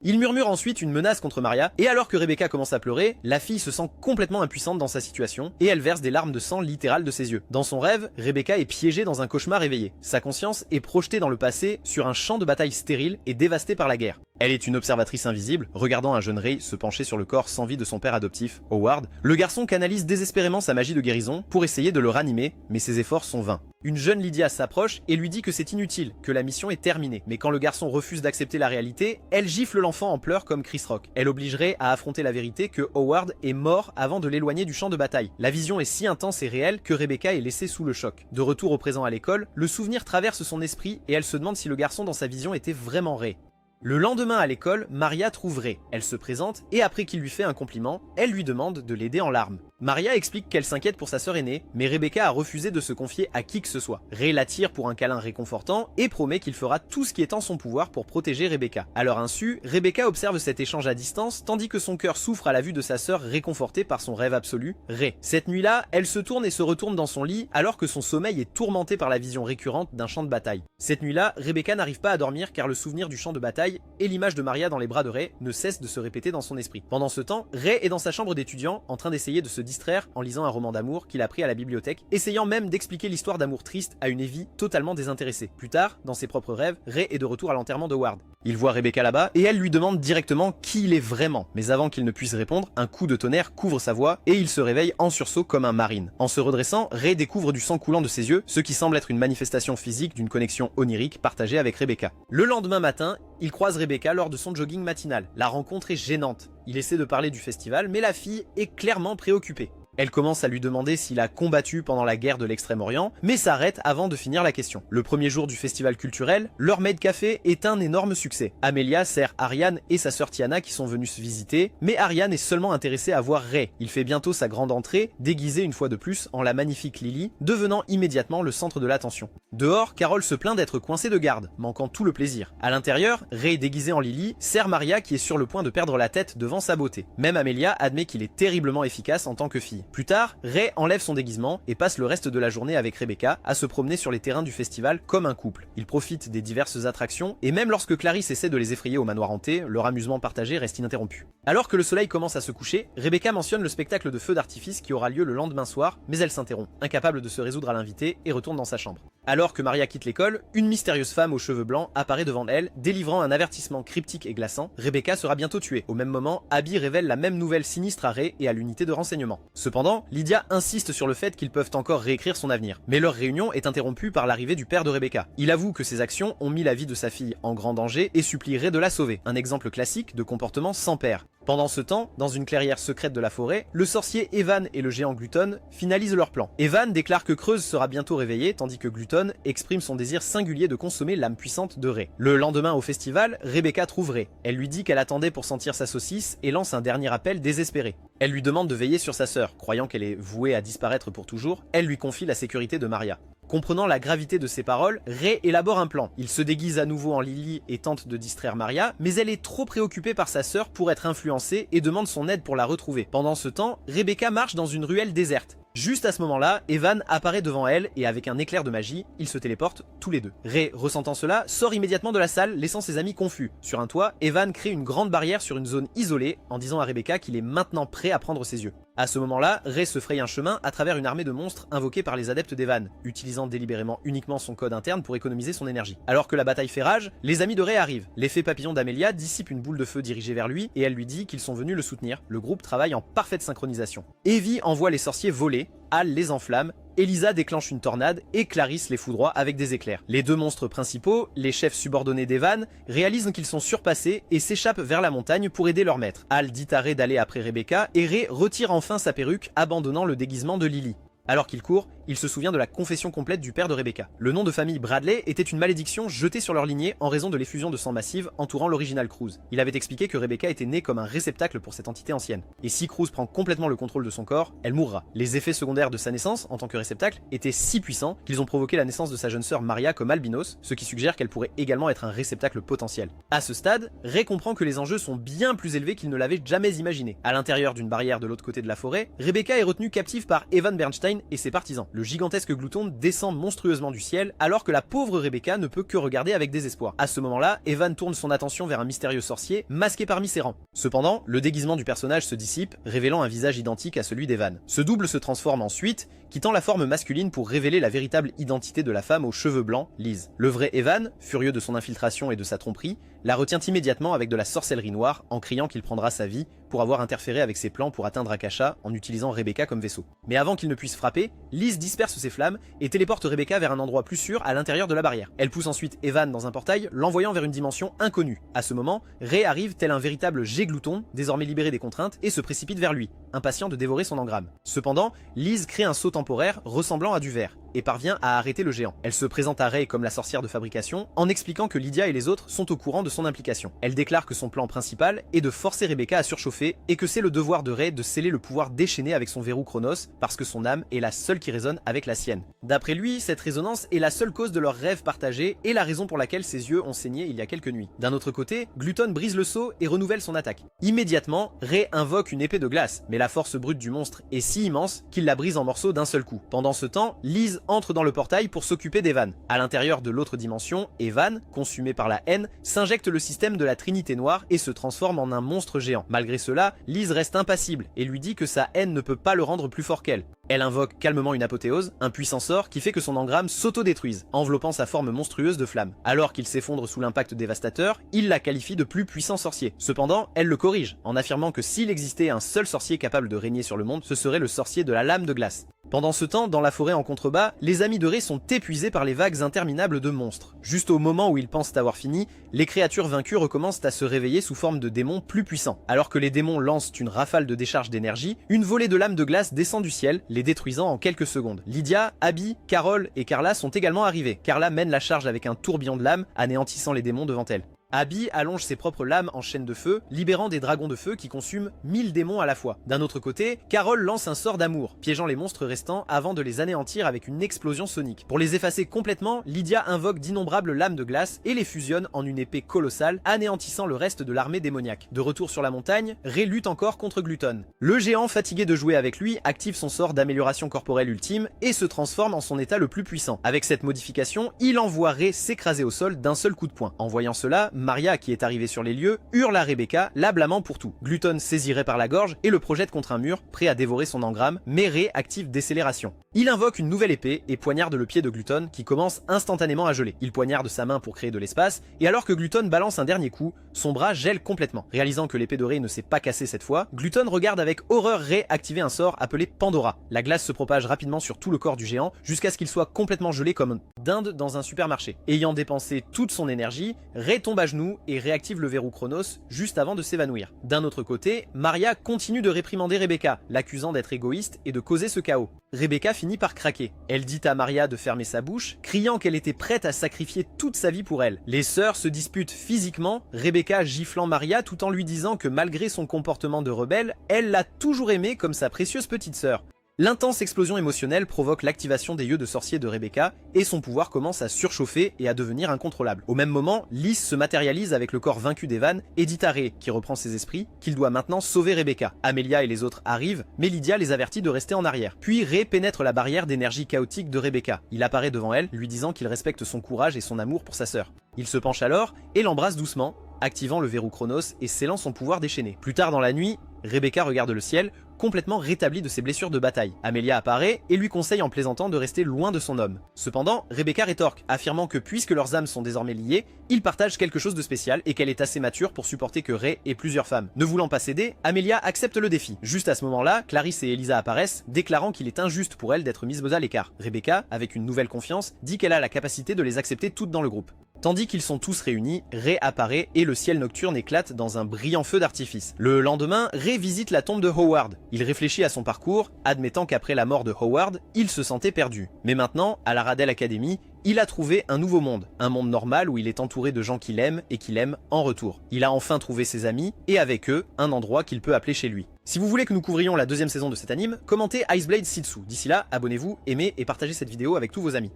Il murmure ensuite une menace contre Maria, et alors que Rebecca commence à pleurer, la fille se sent complètement impuissante dans sa situation, et elle verse des larmes de sang littérales de ses yeux. Dans son rêve, Rebecca est piégée dans un cauchemar éveillé. Sa conscience est projetée dans le passé, sur un champ de bataille stérile et dévasté par la guerre. Elle est une observatrice invisible, regardant un jeune Ray se pencher sur le corps sans vie de son père adoptif, Howard. Le garçon canalise désespérément sa magie de guérison pour essayer de le ranimer, mais ses efforts sont vains. Une jeune Lydia s'approche et lui dit que c'est inutile, que la mission est terminée. Mais quand le garçon refuse d'accepter la réalité, elle gifle l'enfant en pleurs comme Chris Rock. Elle obligerait à affronter la vérité que Howard est mort avant de l'éloigner du champ de bataille. La vision est si intense et réelle que Rebecca est laissée sous le choc. De retour au présent à l'école, le souvenir traverse son esprit et elle se demande si le garçon dans sa vision était vraiment Ray. Le lendemain à l'école, Maria trouve Ray. Elle se présente et après qu'il lui fait un compliment, elle lui demande de l'aider en larmes. Maria explique qu'elle s'inquiète pour sa sœur aînée, mais Rebecca a refusé de se confier à qui que ce soit. Ray l'attire pour un câlin réconfortant et promet qu'il fera tout ce qui est en son pouvoir pour protéger Rebecca. À leur insu, Rebecca observe cet échange à distance tandis que son cœur souffre à la vue de sa sœur réconfortée par son rêve absolu, Ray. Cette nuit-là, elle se tourne et se retourne dans son lit alors que son sommeil est tourmenté par la vision récurrente d'un champ de bataille. Cette nuit-là, Rebecca n'arrive pas à dormir car le souvenir du champ de bataille et l'image de Maria dans les bras de Ray ne cesse de se répéter dans son esprit. Pendant ce temps, Ray est dans sa chambre d'étudiant en train d'essayer de se distraire en lisant un roman d'amour qu'il a pris à la bibliothèque, essayant même d'expliquer l'histoire d'amour triste à une Evie totalement désintéressée. Plus tard, dans ses propres rêves, Ray est de retour à l'enterrement de Ward. Il voit Rebecca là-bas et elle lui demande directement qui il est vraiment. Mais avant qu'il ne puisse répondre, un coup de tonnerre couvre sa voix et il se réveille en sursaut comme un marine. En se redressant, Ray découvre du sang coulant de ses yeux, ce qui semble être une manifestation physique d'une connexion onirique partagée avec Rebecca. Le lendemain matin, il croise Rebecca lors de son jogging matinal. La rencontre est gênante. Il essaie de parler du festival, mais la fille est clairement préoccupée. Elle commence à lui demander s'il a combattu pendant la guerre de l'Extrême-Orient, mais s'arrête avant de finir la question. Le premier jour du festival culturel, leur Maid Café est un énorme succès. Amelia sert Ariane et sa sœur Tiana qui sont venues se visiter, mais Ariane est seulement intéressée à voir Ray. Il fait bientôt sa grande entrée, déguisé une fois de plus en la magnifique Lily, devenant immédiatement le centre de l'attention. Dehors, Carol se plaint d'être coincée de garde, manquant tout le plaisir. À l'intérieur, Ray déguisé en Lily sert Maria qui est sur le point de perdre la tête devant sa beauté. Même Amelia admet qu'il est terriblement efficace en tant que fille. Plus tard, Ray enlève son déguisement et passe le reste de la journée avec Rebecca à se promener sur les terrains du festival comme un couple. Ils profitent des diverses attractions et même lorsque Clarisse essaie de les effrayer au manoir hanté, leur amusement partagé reste ininterrompu. Alors que le soleil commence à se coucher, Rebecca mentionne le spectacle de feux d'artifice qui aura lieu le lendemain soir, mais elle s'interrompt, incapable de se résoudre à l'inviter et retourne dans sa chambre. Alors que Maria quitte l'école, une mystérieuse femme aux cheveux blancs apparaît devant elle, délivrant un avertissement cryptique et glaçant. Rebecca sera bientôt tuée. Au même moment, Abby révèle la même nouvelle sinistre à Ray et à l'unité de renseignement. Cependant, Lydia insiste sur le fait qu'ils peuvent encore réécrire son avenir. Mais leur réunion est interrompue par l'arrivée du père de Rebecca. Il avoue que ses actions ont mis la vie de sa fille en grand danger et supplie Ray de la sauver. Un exemple classique de comportement sans père. Pendant ce temps, dans une clairière secrète de la forêt, le sorcier Evan et le géant Gluton finalisent leur plan. Evan déclare que Creuse sera bientôt réveillée, tandis que Gluton exprime son désir singulier de consommer l'âme puissante de Ray. Le lendemain au festival, Rebecca trouve Ray. Elle lui dit qu'elle attendait pour sentir sa saucisse et lance un dernier appel désespéré. Elle lui demande de veiller sur sa sœur, croyant qu'elle est vouée à disparaître pour toujours, elle lui confie la sécurité de Maria. Comprenant la gravité de ses paroles, Ray élabore un plan. Il se déguise à nouveau en Lily et tente de distraire Maria, mais elle est trop préoccupée par sa sœur pour être influencée et demande son aide pour la retrouver. Pendant ce temps, Rebecca marche dans une ruelle déserte. Juste à ce moment-là, Evan apparaît devant elle et avec un éclair de magie, ils se téléportent tous les deux. Ray, ressentant cela, sort immédiatement de la salle, laissant ses amis confus. Sur un toit, Evan crée une grande barrière sur une zone isolée en disant à Rebecca qu'il est maintenant prêt à prendre ses yeux. À ce moment-là, Ray se fraye un chemin à travers une armée de monstres invoqués par les adeptes d'Evan, utilisant délibérément uniquement son code interne pour économiser son énergie. Alors que la bataille fait rage, les amis de Ray arrivent. L'effet papillon d'Amelia dissipe une boule de feu dirigée vers lui et elle lui dit qu'ils sont venus le soutenir. Le groupe travaille en parfaite synchronisation. Evie envoie les sorciers voler, Hal les enflamme, Elisa déclenche une tornade et Clarisse les foudroie avec des éclairs. Les deux monstres principaux, les chefs subordonnés d'Evan, réalisent qu'ils sont surpassés et s'échappent vers la montagne pour aider leur maître. Hal dit à Ray d'aller après Rebecca et Ray retire enfin sa perruque, abandonnant le déguisement de Lily. Alors qu'il court, il se souvient de la confession complète du père de Rebecca. Le nom de famille Bradley était une malédiction jetée sur leur lignée en raison de l'effusion de sang massive entourant l'original Cruz. Il avait expliqué que Rebecca était née comme un réceptacle pour cette entité ancienne. Et si Cruz prend complètement le contrôle de son corps, elle mourra. Les effets secondaires de sa naissance en tant que réceptacle étaient si puissants qu'ils ont provoqué la naissance de sa jeune sœur Maria comme albinos, ce qui suggère qu'elle pourrait également être un réceptacle potentiel. À ce stade, Ray comprend que les enjeux sont bien plus élevés qu'il ne l'avait jamais imaginé. À l'intérieur d'une barrière de l'autre côté de la forêt, Rebecca est retenue captive par Evan Bernstein et ses partisans. Le gigantesque glouton descend monstrueusement du ciel alors que la pauvre Rebecca ne peut que regarder avec désespoir. À ce moment-là, Evan tourne son attention vers un mystérieux sorcier masqué parmi ses rangs. Cependant, le déguisement du personnage se dissipe, révélant un visage identique à celui d'Evan. Ce double se transforme ensuite, quittant la forme masculine pour révéler la véritable identité de la femme aux cheveux blancs, Liz. Le vrai Evan, furieux de son infiltration et de sa tromperie, la retient immédiatement avec de la sorcellerie noire en criant qu'il prendra sa vie pour avoir interféré avec ses plans pour atteindre Akasha en utilisant Rebecca comme vaisseau. Mais avant qu'il ne puisse frapper, Liz disperse ses flammes et téléporte Rebecca vers un endroit plus sûr à l'intérieur de la barrière. Elle pousse ensuite Evan dans un portail, l'envoyant vers une dimension inconnue. À ce moment, Ray arrive tel un véritable jet glouton, désormais libéré des contraintes, et se précipite vers lui, impatient de dévorer son engramme. Cependant, Liz crée un saut temporaire ressemblant à du verre et parvient à arrêter le géant. Elle se présente à Ray comme la sorcière de fabrication en expliquant que Lydia et les autres sont au courant de son implication. Elle déclare que son plan principal est de forcer Rebecca à surchauffer et que c'est le devoir de Ray de sceller le pouvoir déchaîné avec son verrou Chronos parce que son âme est la seule qui résonne avec la sienne. D'après lui, cette résonance est la seule cause de leur rêve partagé et la raison pour laquelle ses yeux ont saigné il y a quelques nuits. D'un autre côté, Gluton brise le sceau et renouvelle son attaque. Immédiatement, Ray invoque une épée de glace, mais la force brute du monstre est si immense qu'il la brise en morceaux d'un seul coup. Pendant ce temps, Liz Blaze entre dans le portail pour s'occuper d'Evan. À l'intérieur de l'autre dimension, Evan, consumé par la haine, s'injecte le système de la Trinité Noire et se transforme en un monstre géant. Malgré cela, Liz reste impassible et lui dit que sa haine ne peut pas le rendre plus fort qu'elle. Elle invoque calmement une apothéose, un puissant sort qui fait que son engramme s'autodétruise, enveloppant sa forme monstrueuse de flamme. Alors qu'il s'effondre sous l'impact dévastateur, il la qualifie de plus puissant sorcier. Cependant, elle le corrige, en affirmant que s'il existait un seul sorcier capable de régner sur le monde, ce serait le sorcier de la lame de glace. Pendant ce temps, dans la forêt en contrebas, les amis de Rey sont épuisés par les vagues interminables de monstres. Juste au moment où ils pensent avoir fini, les créatures vaincues recommencent à se réveiller sous forme de démons plus puissants. Alors que les démons lancent une rafale de décharge d'énergie, une volée de lames de glace descend du ciel, les détruisant en quelques secondes. Lydia, Abby, Carol et Carla sont également arrivées. Carla mène la charge avec un tourbillon de lames, anéantissant les démons devant elle. Abby allonge ses propres lames en chaîne de feu, libérant des dragons de feu qui consument 1000 démons à la fois. D'un autre côté, Carol lance un sort d'amour, piégeant les monstres restants avant de les anéantir avec une explosion sonique. Pour les effacer complètement, Lydia invoque d'innombrables lames de glace et les fusionne en une épée colossale, anéantissant le reste de l'armée démoniaque. De retour sur la montagne, Rey lutte encore contre Gluton. Le géant, fatigué de jouer avec lui, active son sort d'amélioration corporelle ultime et se transforme en son état le plus puissant. Avec cette modification, il envoie Rey s'écraser au sol d'un seul coup de poing. En voyant cela, Maria, qui est arrivée sur les lieux, hurle à Rebecca, la blâmant pour tout. Gluton saisit Rey par la gorge et le projette contre un mur, prêt à dévorer son engramme, mais Rey active décélération. Il invoque une nouvelle épée et poignarde le pied de Gluton qui commence instantanément à geler. Il poignarde sa main pour créer de l'espace, et alors que Gluton balance un dernier coup, son bras gèle complètement. Réalisant que l'épée de Rey ne s'est pas cassée cette fois, Gluton regarde avec horreur Rey activer un sort appelé Pandora. La glace se propage rapidement sur tout le corps du géant, jusqu'à ce qu'il soit complètement gelé comme dinde dans un supermarché. Ayant dépensé toute son énergie, Rey tombe à genoux et réactive le verrou Chronos juste avant de s'évanouir. D'un autre côté, Maria continue de réprimander Rebecca, l'accusant d'être égoïste et de causer ce chaos. Rebecca finit par craquer. Elle dit à Maria de fermer sa bouche, criant qu'elle était prête à sacrifier toute sa vie pour elle. Les sœurs se disputent physiquement, Rebecca giflant Maria tout en lui disant que malgré son comportement de rebelle, elle l'a toujours aimée comme sa précieuse petite sœur. L'intense explosion émotionnelle provoque l'activation des yeux de sorcier de Rebecca et son pouvoir commence à surchauffer et à devenir incontrôlable. Au même moment, Liz se matérialise avec le corps vaincu d'Evan et dit à Rey, qui reprend ses esprits, qu'il doit maintenant sauver Rebecca. Amelia et les autres arrivent, mais Lydia les avertit de rester en arrière. Puis Rey pénètre la barrière d'énergie chaotique de Rebecca. Il apparaît devant elle, lui disant qu'il respecte son courage et son amour pour sa sœur. Il se penche alors et l'embrasse doucement, activant le verrou Chronos et scellant son pouvoir déchaîné. Plus tard dans la nuit, Rebecca regarde le ciel, complètement rétablie de ses blessures de bataille. Amelia apparaît et lui conseille en plaisantant de rester loin de son homme. Cependant, Rebecca rétorque, affirmant que puisque leurs âmes sont désormais liées, ils partagent quelque chose de spécial et qu'elle est assez mature pour supporter que Rey ait plusieurs femmes. Ne voulant pas céder, Amelia accepte le défi. Juste à ce moment-là, Clarisse et Elisa apparaissent, déclarant qu'il est injuste pour elle d'être mise à l'écart. Rebecca, avec une nouvelle confiance, dit qu'elle a la capacité de les accepter toutes dans le groupe. Tandis qu'ils sont tous réunis, Rey apparaît et le ciel nocturne éclate dans un brillant feu d'artifice. Le lendemain, Rey visite la tombe de Howard. Il réfléchit à son parcours, admettant qu'après la mort de Howard, il se sentait perdu. Mais maintenant, à la Radel Academy, il a trouvé un nouveau monde. Un monde normal où il est entouré de gens qu'il aime et qu'il aime en retour. Il a enfin trouvé ses amis et avec eux, un endroit qu'il peut appeler chez lui. Si vous voulez que nous couvrions la deuxième saison de cet anime, commentez Iceblade Sitsu. D'ici là, abonnez-vous, aimez et partagez cette vidéo avec tous vos amis.